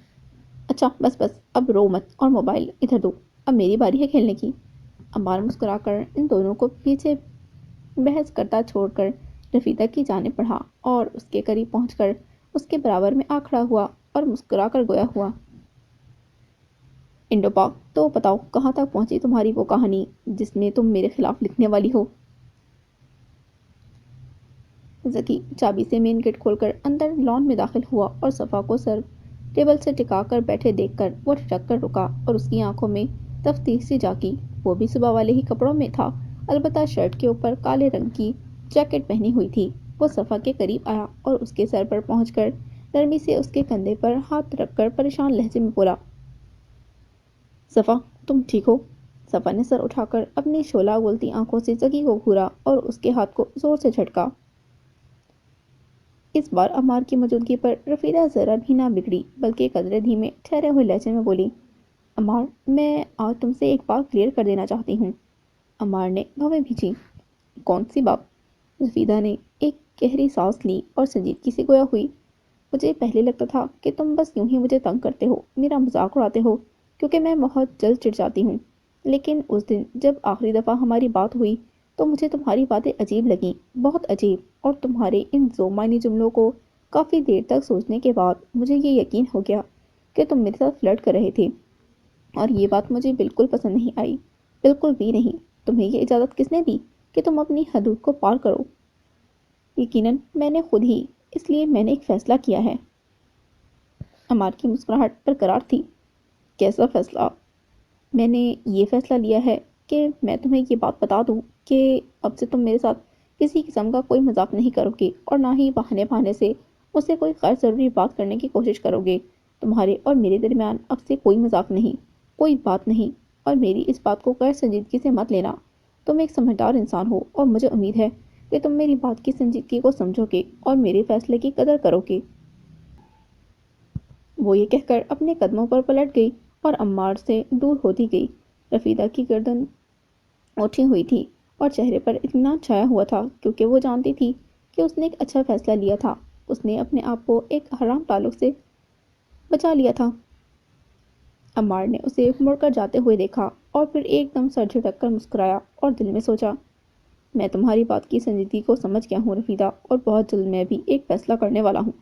اچھا بس بس، اب رو مت اور موبائل ادھر دو، اب میری باری ہے کھیلنے کی۔ عمار مسکرا کر ان دونوں کو پیچھے بحث کرتا چھوڑ کر رفیدہ کی جانب بڑھا اور اس کے قریب پہنچ کر اس کے برابر میں آ کھڑا ہوا اور مسکرا کر گویا ہوا، انڈو پاک، تو بتاؤ کہاں تک پہنچی تمہاری وہ کہانی جس میں تم میرے خلاف لکھنے والی ہو؟ زکی چابی سے مین گیٹ کھول کر اندر لان میں داخل ہوا اور صفا کو سر ٹیبل سے ٹکا کر بیٹھے دیکھ کر وہ ٹھٹک کر رکا اور اس کی آنکھوں میں تفتیش سی جاگی۔ وہ بھی صبح والے ہی کپڑوں میں تھا البتہ شرٹ کے اوپر کالے رنگ کی جیکٹ پہنی ہوئی تھی۔ وہ صفا کے قریب آیا اور اس کے سر پر پہنچ کر نرمی سے اس کے کندھے پر ہاتھ رکھ کر پریشان لہجے میں بولا، صفا تم ٹھیک ہو؟ صفا نے سر اٹھا کر اپنی شعلہ گولتی آنکھوں سے زکی کو گھورا اور اس کے ہاتھ کو زور سے جھٹکا۔ اس بار عمار کی موجودگی پر رفیدہ ذرا بھی نہ بگڑی بلکہ قدرے دھیمے ٹھہرے ہوئے لہجے میں بولی، عمار میں آج تم سے ایک بات کلیئر کر دینا چاہتی ہوں۔ عمار نے بھویں بھیجی۔ کون سی بات؟ رفیدہ نے ایک گہری سانس لی اور سنجیدگی سے گویا ہوئی، مجھے پہلے لگتا تھا کہ تم بس یوں ہی مجھے تنگ کرتے ہو، میرا مذاق اڑاتے ہو، کیونکہ میں بہت جلد چڑ جاتی ہوں۔ لیکن اس دن جب آخری دفعہ ہماری بات ہوئی تو مجھے تمہاری باتیں عجیب لگیں، بہت عجیب، اور تمہارے ان ذو معنی جملوں کو کافی دیر تک سوچنے کے بعد مجھے یہ یقین ہو گیا کہ تم میرے ساتھ فلرٹ کر رہے تھے، اور یہ بات مجھے بالکل پسند نہیں آئی، بالکل بھی نہیں۔ تمہیں یہ اجازت کس نے دی کہ تم اپنی حدود کو پار کرو؟ یقیناً میں نے خود ہی، اس لیے میں نے ایک فیصلہ کیا ہے۔ عمار کی مسکراہٹ برقرار تھی۔ کیسا فیصلہ؟ میں نے یہ فیصلہ لیا ہے کہ میں تمہیں یہ بات بتا دوں کہ اب سے تم میرے ساتھ کسی قسم کا کوئی مذاق نہیں کرو گے اور نہ ہی بہانے بہانے سے مجھ سے کوئی غیر ضروری بات کرنے کی کوشش کرو گے۔ تمہارے اور میرے درمیان اب سے کوئی مذاق نہیں، کوئی بات نہیں، اور میری اس بات کو غیر سنجیدگی سے مت لینا۔ تم ایک سمجھدار انسان ہو اور مجھے امید ہے کہ تم میری بات کی سنجیدگی کو سمجھو گے اور میرے فیصلے کی قدر کرو گے۔ وہ یہ کہہ کر اپنے قدموں پر پلٹ گئی اور عمار سے دور ہوتی گئی۔ رفیدہ کی گردن اٹھی ہوئی تھی اور چہرے پر اطمینان چھایا ہوا تھا، کیونکہ وہ جانتی تھی کہ اس نے ایک اچھا فیصلہ لیا تھا۔ اس نے اپنے آپ کو ایک حرام تعلق سے بچا لیا تھا۔ عمار نے اسے مڑ کر جاتے ہوئے دیکھا اور پھر ایک دم سر جھٹک کر مسکرایا اور دل میں سوچا، میں تمہاری بات کی سنجیدگی کو سمجھ گیا ہوں رفیدہ، اور بہت جلد میں بھی ایک فیصلہ کرنے والا ہوں۔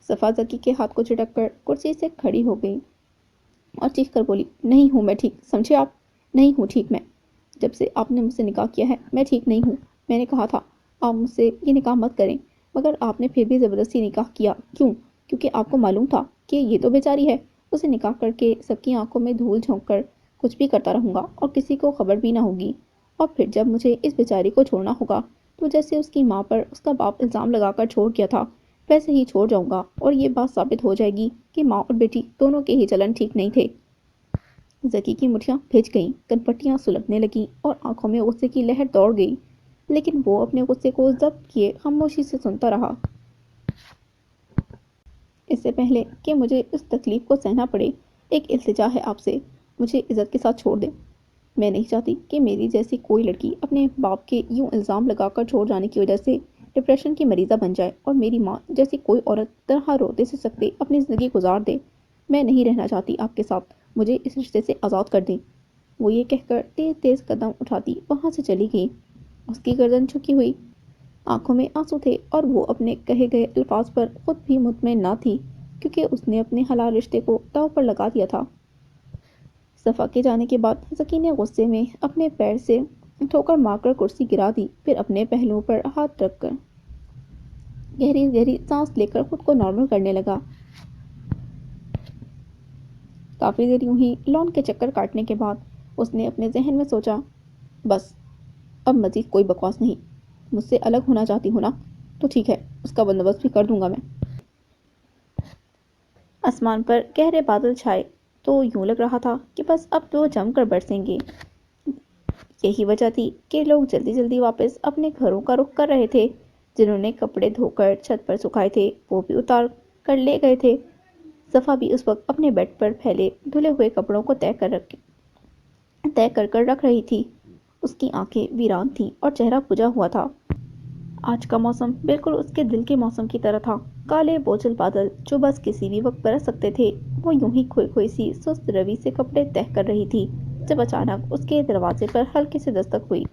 صفا زکی کے ہاتھ کو جھٹک کر کرسی سے کھڑی ہو گئی اور چیخ کر بولی، نہیں ہوں میں ٹھیک، سمجھے آپ؟ نہیں ہوں ٹھیک میں۔ جب سے آپ نے مجھ سے نکاح کیا ہے میں ٹھیک نہیں ہوں۔ میں نے کہا تھا آپ مجھ سے یہ نکاح مت کریں، مگر آپ نے پھر بھی زبردستی نکاح کیا۔ کیوں؟ کیونکہ آپ کو معلوم تھا کہ یہ تو بیچاری ہے، اسے نکاح کر کے سب کی آنکھوں میں دھول جھونک کر کچھ بھی کرتا رہوں گا اور کسی کو خبر بھی نہ ہوگی، اور پھر جب مجھے اس بیچاری کو چھوڑنا ہوگا تو جیسے اس کی ماں پر اس کا باپ الزام لگا کر چھوڑ گیا تھا ویسے ہی چھوڑ جاؤں گا، اور یہ بات ثابت ہو جائے گی کہ ماں اور بیٹی دونوں کے ہی چلن ٹھیک نہیں تھے۔ زکی کی مٹھیاں بھیج گئیں، کنپٹیاں سلگنے لگیں اور آنکھوں میں غصے کی لہر دوڑ گئی، لیکن وہ اپنے غصے کو ضبط کیے خاموشی سے سنتا رہا۔ اس سے پہلے کہ مجھے اس تکلیف کو سہنا پڑے، ایک التجا ہے آپ سے، مجھے عزت کے ساتھ چھوڑ دیں۔ میں نہیں چاہتی کہ میری جیسی کوئی لڑکی اپنے باپ کے یوں الزام لگا کر چھوڑ جانے کی وجہ سے ڈپریشن کی مریضہ بن جائے اور میری ماں جیسی کوئی عورت طرح روتے سے سکتے اپنی زندگی گزار دے۔ میں نہیں رہنا چاہتی آپ کے ساتھ، مجھے اس رشتے سے آزاد کر دیں۔ وہ یہ کہہ کر تیز تیز قدم اٹھاتی وہاں سے چلی گئی۔ اس کی گردن جھکی ہوئی، آنکھوں میں آنسو تھے اور وہ اپنے کہے گئے الفاظ پر خود بھی مطمئن نہ تھی، کیونکہ اس نے اپنے حلال رشتے کو داؤ پر لگا دیا تھا۔ صفا کے جانے کے بعد زکی نے غصے میں اپنے پیر سے ٹھوکر مار کر کرسی گرا دی، پھر اپنے پہلوؤں پر ہاتھ رکھ کر گہری گہری سانس لے کر خود کو نارمل کرنے لگا۔ کافی دیر یوں ہی لان کے چکر کاٹنے کے بعد اس نے اپنے ذہن میں سوچا، بس اب مزید کوئی بکواس نہیں، مجھ سے الگ ہونا چاہتی ہو نا، تو ٹھیک ہے، اس کا بندوبست بھی کر دوں گا میں۔ آسمان پر گہرے بادل چھائے تو یوں لگ رہا تھا کہ بس اب تو جم کر برسیں گے۔ یہی وجہ تھی کہ لوگ جلدی جلدی واپس اپنے گھروں کا رخ کر رہے تھے۔ جنہوں نے کپڑے دھو کر چھت پر سکھائے تھے وہ بھی اتار کر لے گئے تھے۔ صفا بھی اس وقت اپنے بیڈ پر پھیلے دھلے ہوئے کپڑوں کو طے کر رکھ رہی تھی۔ اس کی آنکھیں ویران تھیں اور چہرہ بجھا ہوا تھا۔ آج کا موسم بالکل اس کے دل کے موسم کی طرح تھا۔ کالے بوجھل بادل جو بس کسی بھی وقت برس سکتے تھے، وہ یوں ہی کھوئی کھوئی سی سست روی سے کپڑے طے کر رہی تھی جب اچانک اس کے دروازے پر ہلکے سے دستک ہوئی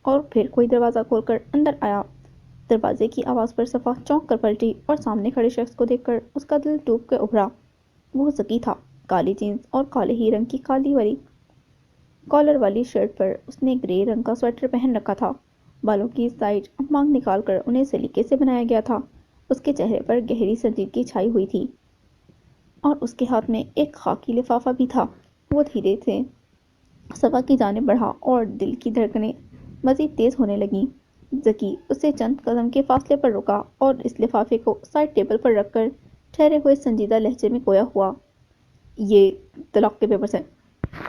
اور پھر کوئی دروازہ کھول کر اندر آیا۔ دروازے کی آواز پر صفا چونک کر پلٹی اور سامنے کھڑے شخص کو دیکھ کر اس کا دل ٹوٹ کے ابھرا۔ وہ زکی تھا۔ کالی جینس اور کالے ہی رنگ کی کالی والی کالر والی شرٹ پر اس نے گرے رنگ کا سویٹر پہن رکھا تھا۔ بالوں کی سائیڈ مانگ نکال کر انہیں سلیقے سے بنایا گیا تھا۔ اس کے چہرے پر گہری سنجیدگی چھائی ہوئی تھی اور اس کے ہاتھ میں ایک خاکی لفافہ بھی تھا۔ وہ دھیرے سے صفا کی جانب بڑھا اور دل کی دھڑکنیں مزید تیز ہونے لگیں۔ ذکی اسے چند قدم کے فاصلے پر رکا اور اس لفافے کو سائڈ ٹیبل پر رکھ کر ٹھہرے ہوئے سنجیدہ لہجے میں گویا ہوا، یہ طلاق کے پیپرز ہیں۔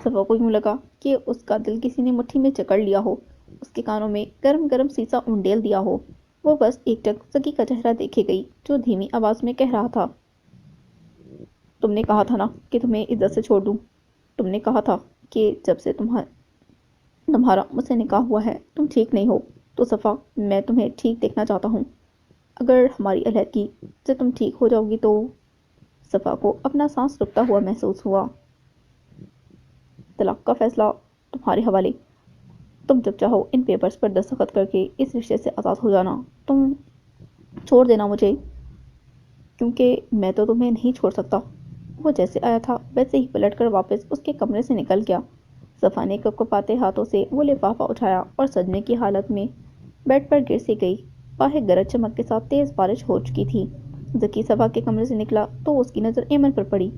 صفا کو یوں لگا کہ اس کا دل کسی نے مٹھی میں جکڑ لیا ہو، اس کے کانوں میں گرم گرم سیسا اونڈیل دیا ہو۔ وہ بس ایک ٹک ذکی کا چہرہ دیکھے گئی جو دھیمی آواز میں کہہ رہا تھا، تم نے کہا تھا نا کہ تمہیں عزت سے چھوڑ دوں، تم نے کہا تھا کہ جب سے تمہارا مجھ سے نکاح ہوا ہے تم ٹھیک نہیں ہو، تو صفا میں تمہیں ٹھیک دیکھنا چاہتا ہوں، اگر ہماری علیحدگی سے تم ٹھیک ہو جاؤ گی تو۔ صفا کو اپنا سانس رکتا ہوا محسوس ہوا۔ طلاق کا فیصلہ تمہارے حوالے، تم جب چاہو ان پیپرز پر دستخط کر کے اس رشتے سے آزاد ہو جانا، تم چھوڑ دینا مجھے، کیونکہ میں تو تمہیں نہیں چھوڑ سکتا۔ وہ جیسے آیا تھا ویسے ہی پلٹ کر واپس اس کے کمرے سے نکل گیا۔ صفا نے کپکپاتے ہاتھوں سے وہ لفافہ اٹھایا اور صدمے کی حالت میں بیڈ پر گر سی گئی۔ باہر گرج چمک کے ساتھ تیز بارش ہو چکی تھی۔ ذکی صفا کے کمرے سے نکلا تو اس کی نظر ایمن پر پڑی۔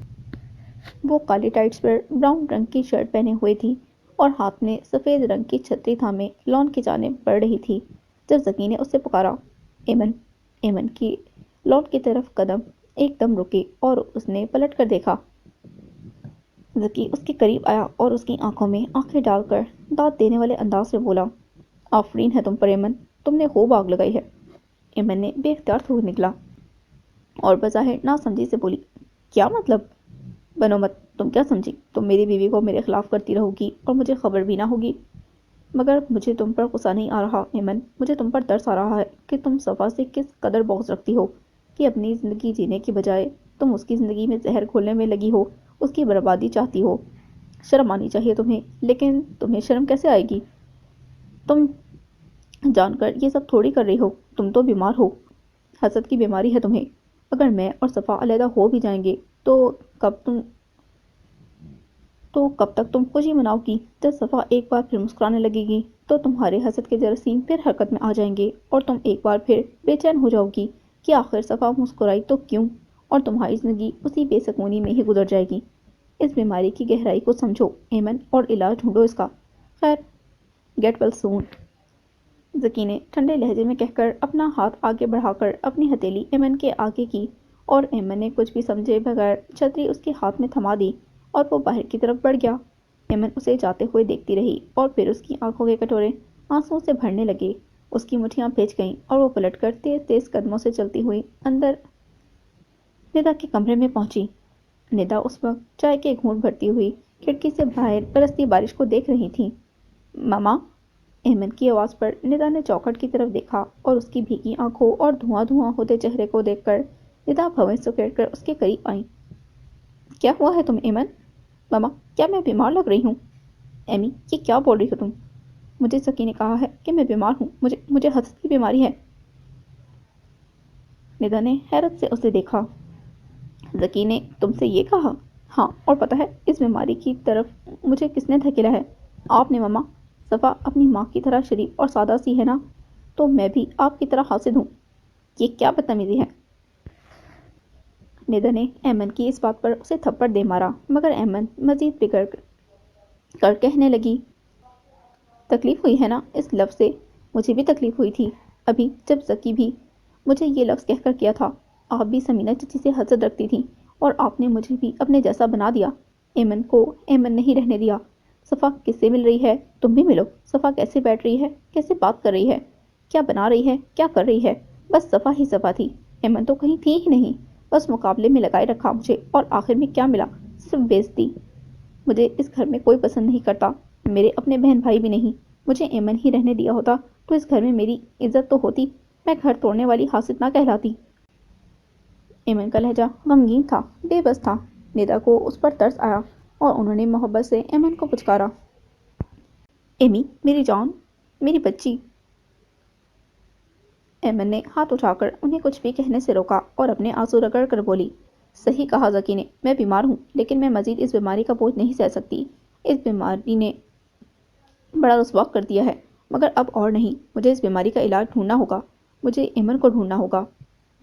وہ کالی ٹائٹس پر براؤن رنگ کی شرٹ پہنے ہوئے تھی اور ہاتھ میں سفید رنگ کی چھتری تھامے لان کی جانب بڑھ رہی تھی۔ جب ذکی نے اسے پکارا، ایمن، ایمن کی لان کی طرف قدم ایک دم رکے اور اس نے پلٹ کر دیکھا۔ ذکی اس کے قریب آیا اور اس کی آنکھوں میں آنکھیں ڈال کر داد دینے والے انداز میں بولا، آفرین ہے تم پر ایمن، تم نے خوب آگ لگائی ہے۔ ایمن نے بے اختیار تھوک نکلا اور بظاہر ناسمجھی سے بولی، کیا مطلب؟ بنو مت، تم کیا سمجھی؟ تم میری بیوی کو میرے خلاف کرتی رہو گی اور مجھے خبر بھی نہ ہوگی؟ مگر مجھے تم پر غصہ نہیں آ رہا ایمن، مجھے تم پر ترس آ رہا ہے کہ تم صفا سے کس قدر بغض رکھتی ہو کہ اپنی زندگی جینے کی بجائے تم اس کی زندگی میں زہر گھولنے میں لگی ہو، اس کی بربادی چاہتی ہو۔ شرم آنی چاہیے تمہیں، لیکن تمہیں شرم کیسے آئے گی؟ تم جان کر یہ سب تھوڑی کر رہی ہو، تم تو بیمار ہو، حسد کی بیماری ہے تمہیں۔ اگر میں اور صفا علیحدہ ہو بھی جائیں گے تو کب تک تم خوشی مناؤ گی؟ جب صفا ایک بار پھر مسکرانے لگے گی تو تمہارے حسد کے جراثیم پھر حرکت میں آ جائیں گے اور تم ایک بار پھر بے چین ہو جاؤ گی کہ آخر صفا مسکرائی تو کیوں، اور تمہاری زندگی اسی بے سکونی میں ہی گزر جائے گی۔ اس بیماری کی گہرائی کو سمجھو ایمن اور علاج ڈھونڈو اس کا۔ خیر، گیٹ ویل سون۔ ذکی نے ٹھنڈے لہجے میں کہہ کر اپنا ہاتھ آگے بڑھا کر اپنی ہتھیلی ایمن کے آگے کی اور ایمن نے کچھ بھی سمجھے بغیر چھتری اس کے ہاتھ میں تھما دی اور وہ باہر کی طرف بڑھ گیا۔ ایمن اسے جاتے ہوئے دیکھتی رہی اور پھر اس کی آنکھوں کے کٹورے آنسوؤں سے بھرنے لگے، اس کی مٹھیاں بھیج گئیں اور وہ پلٹ کر تیز تیز قدموں سے چلتی ہوئی اندر ندا کے کمرے میں پہنچی۔ ندا اس وقت چائے کے گھونٹ بھرتی ہوئی کھڑکی سے باہر برستی بارش کو دیکھ رہی تھی۔ ماما، ایمن کی آواز پر ندا نے چوکھٹ کی طرف دیکھا اور اس کی بھیگی آنکھوں اور دھواں دھواں ہوتے چہرے کو دیکھ کر ندا بھویں سکیڑ کر اس کے قریب آئیں۔ کیا ہوا ہے تم ایمن؟ ماما، کیا میں بیمار لگ رہی ہوں؟ ایمی، یہ کیا بول رہی ہو تم؟ مجھے ذکی نے کہا ہے کہ میں بیمار ہوں، مجھے حسد کی بیماری ہے۔ ندا نے حیرت سے اسے دیکھا۔ ذکی نے تم سے یہ کہا؟ ہاں، اور پتہ ہے اس بیماری کی طرف مجھے کس نے دھکیلا ہے؟ آپ نے ماما۔ صفا اپنی ماں کی طرح شریف اور سادہ سی ہے نا، تو میں بھی آپ کی طرح حاسد ہوں۔ یہ کیا بدتمیزی ہے؟ ندا نے ایمن کی اس بات پر اسے تھپڑ دے مارا، مگر ایمن مزید بگڑ کر کہنے لگی، تکلیف ہوئی ہے نا اس لفظ سے؟ مجھے بھی تکلیف ہوئی تھی ابھی جب ذکی بھی مجھے یہ لفظ کہہ کر کیا تھا۔ آپ بھی سمینہ چچی سے حسد رکھتی تھیں اور آپ نے مجھے بھی اپنے جیسا بنا دیا۔ ایمن کو ایمن نہیں رہنے دیا۔ صفا کس سے مل رہی ہے؟ تم بھی ملو۔ صفا کیسے بیٹھ رہی ہے، کیسے بات کر رہی ہے، کیا بنا رہی ہے، کیا کر رہی ہے؟ بس صفا ہی صفا تھی، ایمن تو کہیں تھی ہی نہیں۔ بس مقابلے میں لگائے رکھا مجھے، اور آخر میں کیا ملا؟ صرف بےعزتی۔ مجھے اس گھر میں کوئی پسند نہیں کرتا، میرے اپنے بہن بھائی بھی نہیں۔ مجھے ایمن ہی رہنے دیا ہوتا تو اس گھر میں میری عزت تو ہوتی، میں گھر توڑنے والی حاسد نہ کہلاتی۔ ایمن کا لہجہ غمگین تھا، بے بس تھا۔ ندا کو اس پر ترس آیا اور انہوں نے محبت سے ایمن کو پچکارا، ایمی، میری جان، میری بچی۔ ایمن نے ہاتھ اٹھا کر انہیں کچھ بھی کہنے سے روکا اور اپنے آنسو رگڑ کر بولی، صحیح کہا ذکی نے، میں بیمار ہوں، لیکن میں مزید اس بیماری کا بوجھ نہیں سہ سکتی۔ اس بیماری نے بڑا رسوا کر دیا ہے، مگر اب اور نہیں، مجھے اس بیماری کا علاج ڈھونڈنا ہوگا، مجھے ایمن کو ڈھونڈنا ہوگا۔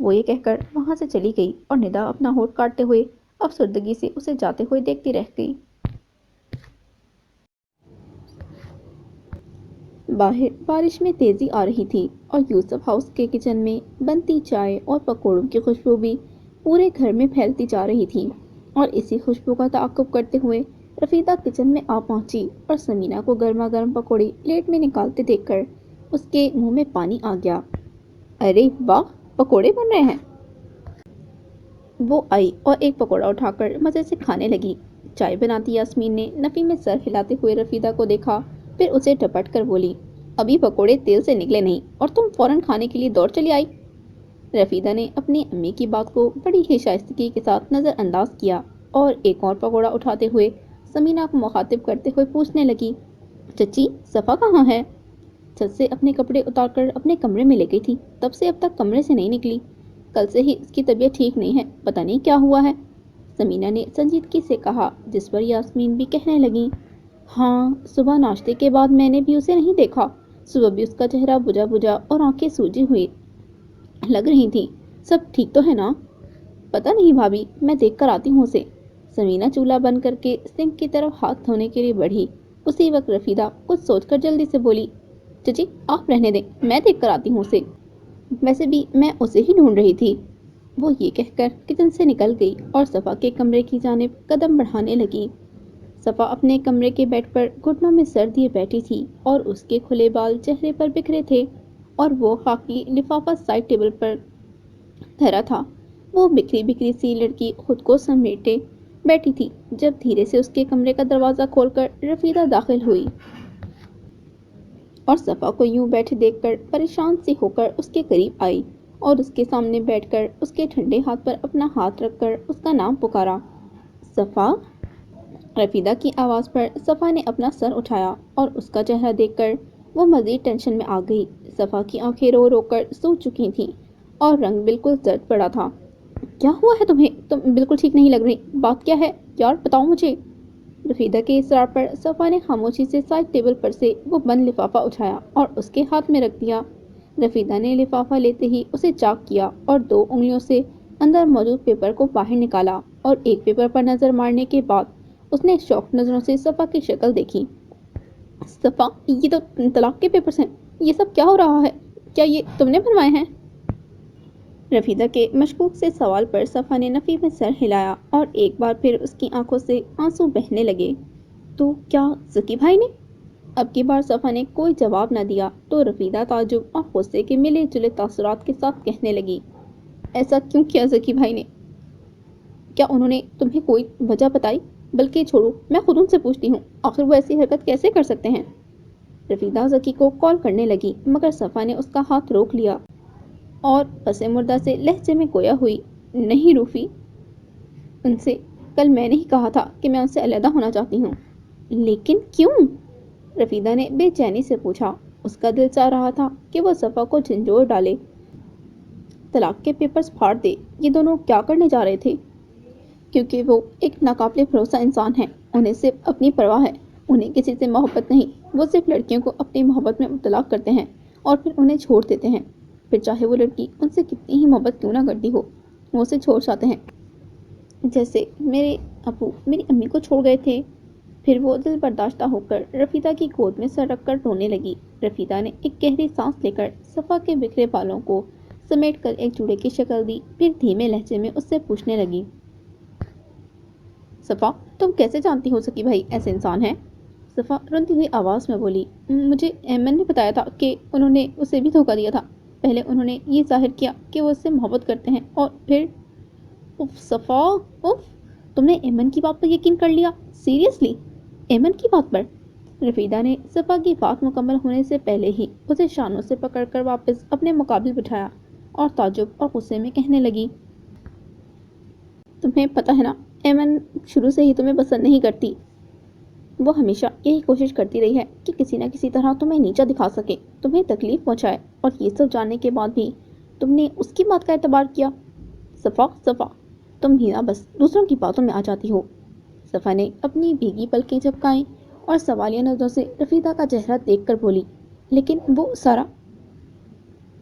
وہ یہ کہہ کر وہاں سے چلی گئی اور ندا اپنا ہونٹ کاٹتے ہوئے افسردگی سے اسے جاتے ہوئے دیکھتی رہ گئی۔ باہر بارش میں تیزی آ رہی تھی اور یوسف ہاؤس کے کچن میں بنتی چائے اور پکوڑوں کی خوشبو بھی پورے گھر میں پھیلتی جا رہی تھی، اور اسی خوشبو کا تعاقب کرتے ہوئے رفیدہ کچن میں آ پہنچی اور سمینہ کو گرما گرم پکوڑے پلیٹ میں نکالتے دیکھ کر اس کے منہ میں پانی آ گیا۔ ارے واہ، پکوڑے بن رہے ہیں! وہ آئی اور ایک پکوڑا اٹھا کر مزے سے کھانے لگی۔ چائے بناتی یاسمین نے نفی میں سر ہلاتے ہوئے رفیدہ کو دیکھا، پھر اسے ٹپٹ کر بولی، ابھی پکوڑے تیل سے نکلے نہیں اور تم فوراً کھانے کے لیے دوڑ چلی آئی۔ رفیدہ نے اپنی امی کی بات کو بڑی ہی شائستگی کے ساتھ نظر انداز کیا اور ایک اور پکوڑا اٹھاتے ہوئے سمینہ کو مخاطب کرتے ہوئے پوچھنے لگی، چچی صفا کہاں ہے؟ چھت سے اپنے کپڑے اتار کر اپنے کمرے میں لے گئی تھی، تب سے اب تک کمرے سے نہیں نکلی۔ کل سے ہی اس کی طبیعت ٹھیک نہیں ہے، پتہ نہیں کیا ہوا ہے، سمینہ نے سنجیدگی سے کہا، جس پر یاسمین بھی کہنے لگیں، ہاں صبح ناشتے کے بعد میں نے بھی اسے نہیں دیکھا، صبح بھی اس کا چہرہ بجھا بجھا اور آنکھیں سوجی ہوئی لگ رہی تھی، سب ٹھیک تو ہے نا؟ پتہ نہیں بھابھی، میں دیکھ کر آتی ہوں اسے۔ سمینہ چولہا بند کر کے سنک کی طرف ہاتھ دھونے کے لیے بڑھی، اسی وقت رفیدہ کچھ سوچ کر جلدی سے بولی، چچی آپ رہنے دیں، میں دیکھ کر آتی ہوں اسے، ویسے بھی میں اسے ہی ڈھونڈ رہی تھی۔ وہ یہ کہہ کر کچن سے نکل گئی اور صفا کے کمرے کی جانب قدم بڑھانے لگی۔ صفا اپنے کمرے کے بیڈ پر گھٹنوں میں سر دیے بیٹھی تھی اور اس کے کھلے بال چہرے پر بکھرے تھے اور وہ خاکی لفافہ سائڈ ٹیبل پر دھرا تھا۔ وہ بکھری بکھری سی لڑکی خود کو سمیٹے بیٹھی تھی جب دھیرے سے اس کے کمرے کا دروازہ کھول کر رفیدہ داخل ہوئی اور صفا کو یوں بیٹھے دیکھ کر پریشان سی ہو کر اس کے قریب آئی اور اس کے سامنے بیٹھ کر اس کے ٹھنڈے ہاتھ پر اپنا ہاتھ رکھ کر اس کا نام پکارا، صفا۔ رفیدہ کی آواز پر صفا نے اپنا سر اٹھایا اور اس کا چہرہ دیکھ کر وہ مزید ٹینشن میں آ گئی۔ صفا کی آنکھیں رو رو کر سوج چکی تھیں اور رنگ بالکل زرد پڑا تھا۔ کیا ہوا ہے تمہیں؟ تم بالکل ٹھیک نہیں لگ رہی، بات کیا ہے یار، بتاؤ مجھے۔ رفیدہ کے اصرار پر صفا نے خاموشی سے سائڈ ٹیبل پر سے وہ بند لفافہ اٹھایا اور اس کے ہاتھ میں رکھ دیا۔ رفیدہ نے لفافہ لیتے ہی اسے چاک کیا اور 2 انگلیوں سے اندر موجود پیپر کو باہر نکالا اور ایک پیپر پر نظر مارنے کے بعد اس نے شوق نظروں سے صفا کی شکل دیکھی۔ صفا، یہ تو طلاق کے پیپرز ہیں، یہ سب کیا ہو رہا ہے؟ کیا یہ تم نے بنوائے ہیں؟ رفیدہ کے مشکوک سے سوال پر صفا نے نفی میں سر ہلایا اور ایک بار پھر اس کی آنکھوں سے آنسو بہنے لگے۔ تو کیا ذکی بھائی نے؟ اب کی بار صفا نے کوئی جواب نہ دیا تو رفیدہ تعجب اور غصے کے ملے جلے تاثرات کے ساتھ کہنے لگی، ایسا کیوں کیا ذکی بھائی نے؟ کیا انہوں نے تمہیں کوئی وجہ بتائی؟ بلکہ چھوڑو، میں خود ان سے پوچھتی ہوں، آخر وہ ایسی حرکت کیسے کر سکتے ہیں؟ رفیدہ ذکی کو کال کرنے لگی مگر صفا نے اس کا ہاتھ روک لیا اور پس مردہ سے لہجے میں گویا ہوئی، نہیں روفی، ان سے کل میں نے ہی کہا تھا کہ میں ان سے علیحدہ ہونا چاہتی ہوں۔ لیکن کیوں؟ رفیدہ نے بے چینی سے پوچھا۔ اس کا دل چاہ رہا تھا کہ وہ صفا کو جھنجھوڑ ڈالے، طلاق کے پیپرز پھاڑ دے۔ یہ دونوں کیا کرنے جا رہے تھے؟ کیونکہ وہ ایک ناقابل بھروسہ انسان ہیں، انہیں صرف اپنی پرواہ ہے، انہیں کسی سے محبت نہیں، وہ صرف لڑکیوں کو اپنی محبت میں مبتلا کرتے ہیں اور پھر انہیں چھوڑ دیتے ہیں، پھر چاہے وہ لڑکی ان سے کتنی ہی محبت کیوں نہ کرتی ہو، وہ اسے چھوڑ جاتے ہیں، جیسے میرے ابو میری امی کو چھوڑ گئے تھے۔ پھر وہ دل برداشتہ ہو کر رفیدہ کی گود میں سر رکھ کر رونے لگی۔ رفیدہ نے ایک گہری سانس لے کر صفا کے بکھرے بالوں کو سمیٹ کر ایک جوڑے کی شکل دی، پھر دھیمے لہجے میں اس سے پوچھنے لگی، صفا تم کیسے جانتی ہو ذکی بھائی ایسے انسان ہیں؟ صفا روتی ہوئی آواز میں بولی، مجھے ایمن نے بتایا تھا کہ انہوں نے اسے بھی دھوکہ دیا تھا، پہلے انہوں نے یہ ظاہر کیا کہ وہ اس سے محبت کرتے ہیں اور پھر اف صفا، اف، تم نے ایمن کی بات پر یقین کر لیا؟ سیریسلی ایمن کی بات پر؟ رفیدہ نے صفا کی بات مکمل ہونے سے پہلے ہی اسے شانوں سے پکڑ کر واپس اپنے مقابل بٹھایا اور تعجب اور غصے میں کہنے لگی، تمہیں پتہ ہے نا ایمن شروع سے ہی تمہیں پسند نہیں کرتی، وہ ہمیشہ یہی کوشش کرتی رہی ہے کہ کسی نہ کسی طرح تمہیں نیچا دکھا سکے، تمہیں تکلیف پہنچائے، اور یہ سب جاننے کے بعد بھی تم نے اس کی بات کا اعتبار کیا۔ صفا تم ہی نہ بس دوسروں کی باتوں میں آ جاتی ہو۔ صفا نے اپنی بھیگی پلکیں جھپکائیں اور سوالیہ نظروں سے رفیدہ کا چہرہ دیکھ کر بولی، لیکن وہ سارا،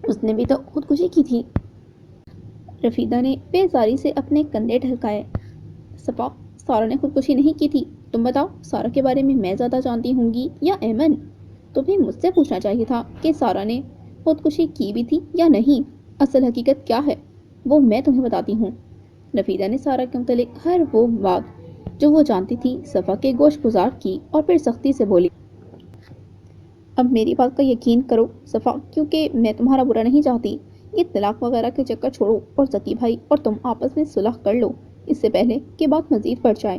اس نے بھی تو خودکشی کی تھی۔ رفیدہ نے بیزاری سے اپنے کندھے ڈھلکائے، صفا سارا نے خودکشی نہیں کی تھی، تم بتاؤ سارا کے بارے میں زیادہ جانتی ہوں گی یا ایمن؟ تمہیں مجھ سے پوچھنا چاہیے تھا کہ سارا نے خودکشی کی بھی تھی یا نہیں۔ اصل حقیقت کیا ہے وہ میں تمہیں بتاتی ہوں۔ رفیدہ نے سارا کے متعلق ہر وہ بات جو وہ جانتی تھی صفا کے گوش گزار کی اور پھر سختی سے بولی، اب میری بات کا یقین کرو صفا، کیونکہ میں تمہارا برا نہیں چاہتی۔ یہ طلاق وغیرہ کے چکر چھوڑو اور ذکی بھائی اور تم آپس میں صلح کر لو، اس سے پہلے کہ بات مزید بڑھ جائے۔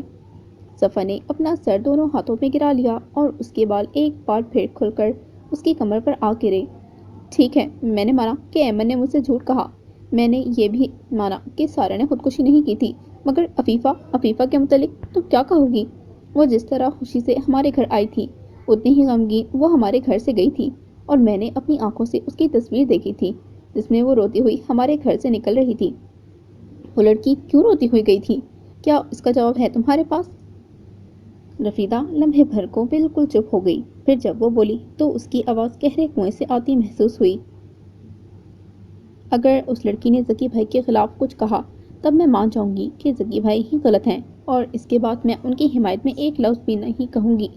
صفا نے اپنا سر دونوں ہاتھوں میں گرا لیا اور اس کے بال ایک بار پھر کھل کر اس کی کمر پر آ گرے۔ ٹھیک ہے، میں نے مانا کہ ایمن نے مجھ سے جھوٹ کہا، میں نے یہ بھی مانا کہ سارا نے خودکشی نہیں کی تھی، مگر عفیفہ کے متعلق تم کیا کہو گی؟ وہ جس طرح خوشی سے ہمارے گھر آئی تھی اتنی ہی غمگین وہ ہمارے گھر سے گئی تھی، اور میں نے اپنی آنکھوں سے اس کی تصویر دیکھی تھی جس میں وہ روتی ہوئی ہمارے گھر سے نکل رہی تھی۔ وہ لڑکی کیوں روتی ہوئی گئی تھی؟ کیا اس کا جواب ہے تمہارے پاس؟ رفیدہ لمحے بھر کو بالکل چپ ہو گئی، پھر جب وہ بولی تو اس کی آواز گہرے کنویں سے آتی محسوس ہوئی۔ اگر اس لڑکی نے ذکی بھائی کے خلاف کچھ کہا تب میں مان جاؤں گی کہ ذکی بھائی ہی غلط ہیں، اور اس کے بعد میں ان کی حمایت میں ایک لفظ بھی نہیں کہوں گی۔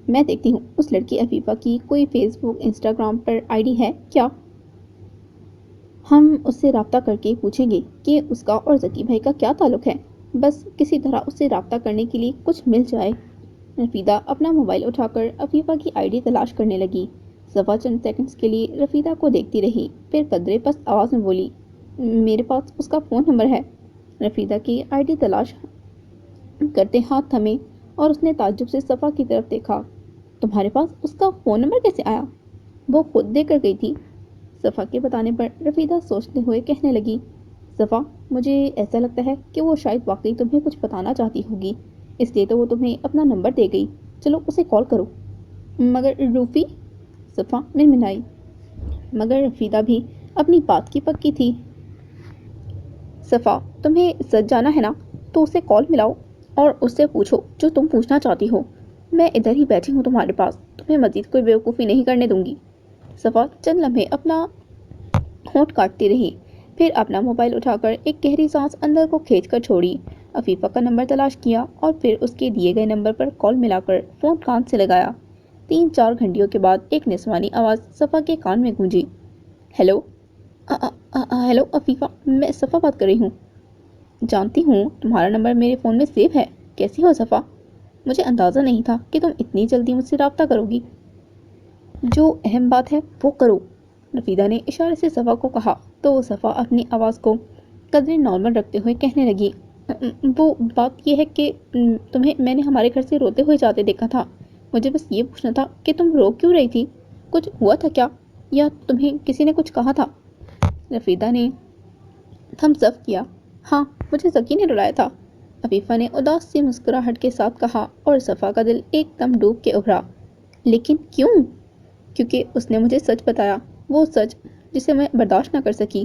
میں دیکھتی ہوں اس لڑکی عفیفہ کی کوئی فیس بک انسٹاگرام پر آئی ڈی ہے کیا؟ ہم اس سے رابطہ کر کے پوچھیں گے کہ اس کا اور ذکی بھائی کا کیا تعلق ہے، بس کسی طرح اس سے رابطہ کرنے کے لیے کچھ مل جائے۔ رفیدہ اپنا موبائل اٹھا کر عفیفہ کی آئی ڈی تلاش کرنے لگی۔ صفا چند سیکنڈز کے لیے رفیدہ کو دیکھتی رہی، پھر قدرے پست آواز میں بولی، میرے پاس اس کا فون نمبر ہے۔ رفیدہ کی آئی ڈی تلاش کرتے ہاتھ تھمے اور اس نے تعجب سے صفا کی طرف دیکھا۔ تمہارے پاس اس کا فون نمبر کیسے آیا؟ وہ خود دے کر گئی تھی۔ صفا کے بتانے پر رفیدہ سوچتے ہوئے کہنے لگی، صفا، مجھے ایسا لگتا ہے کہ وہ شاید واقعی تمہیں کچھ بتانا چاہتی ہوگی، اس لیے تو وہ تمہیں اپنا نمبر دے گئی۔ چلو اسے کال کرو۔ مگر روفی، صفا منمنائی، مگر رفیدہ بھی اپنی بات کی پکی تھی۔ صفا، تمہیں سچ جانا ہے نا تو اسے کال ملاؤ اور اس سے پوچھو جو تم پوچھنا چاہتی ہو۔ میں ادھر ہی بیٹھی ہوں تمہارے پاس، تمہیں مزید کوئی بیوقوفی نہیں کرنے دوں گی۔ صفا چند لمحے اپنا ہونٹ کاٹتی رہی، پھر اپنا موبائل اٹھا کر ایک گہری سانس اندر کو کھینچ کر چھوڑی، عفیفہ کا نمبر تلاش کیا اور پھر اس کے دیے گئے نمبر پر کال ملا کر فون کان سے لگایا۔ 3-4 گھنٹیوں کے بعد ایک نسوانی آواز صفا کے کان میں گونجی، ہیلو ہیلو عفیفہ، میں صفا بات کر رہی ہوں۔ جانتی ہوں تمہارا نمبر میرے فون میں سیو ہے، کیسی ہو صفا؟ مجھے اندازہ نہیں تھا کہ تم اتنی جلدی مجھ سے رابطہ کرو گی۔ جو اہم بات ہے وہ کرو، رفیدہ نے اشارے سے صفا کو کہا تو صفا اپنی آواز کو قدرے نارمل رکھتے ہوئے کہنے لگی، وہ بات یہ ہے کہ تمہیں میں نے ہمارے گھر سے روتے ہوئے جاتے دیکھا تھا، مجھے بس یہ پوچھنا تھا کہ تم رو کیوں رہی تھی، کچھ ہوا تھا کیا، یا تمہیں کسی نے کچھ کہا تھا؟ رفیدہ نے تھمس اپ کیا، ہاں مجھے ذکی نے رلایا تھا، عفیفہ نے اداس سی مسکراہٹ کے ساتھ کہا، اور صفا کا دل ایک دم ڈوب کے ابھرا، لیکن کیوں؟ کیونکہ اس نے مجھے سچ بتایا، وہ سچ جسے میں برداشت نہ کر سکی۔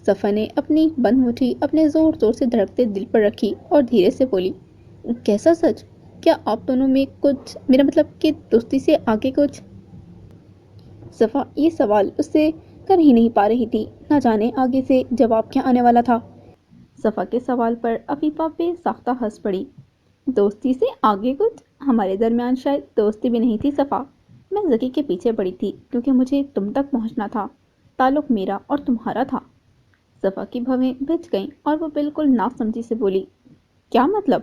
صفا نے اپنی بند مٹھی اپنے زور زور سے دھڑکتے دل پر رکھی اور دھیرے سے بولی، کیسا سچ؟ کیا آپ دونوں میں کچھ، میرا مطلب کہ دوستی سے آگے کچھ؟ صفا یہ سوال اس سے کر ہی نہیں پا رہی تھی، نہ جانے آگے سے جواب کیا آنے والا تھا۔ صفا کے سوال پر عفیفہ بے ساختہ ہنس پڑی، دوستی سے آگے کچھ؟ ہمارے درمیان شاید دوستی بھی نہیں تھی صفا، میں ذکی کے پیچھے پڑی تھی کیونکہ مجھے تم تک پہنچنا تھا، تعلق میرا اور تمہارا تھا۔ صفا کی بھویں بھج گئیں اور وہ بالکل ناسمجھی سے بولی، کیا مطلب؟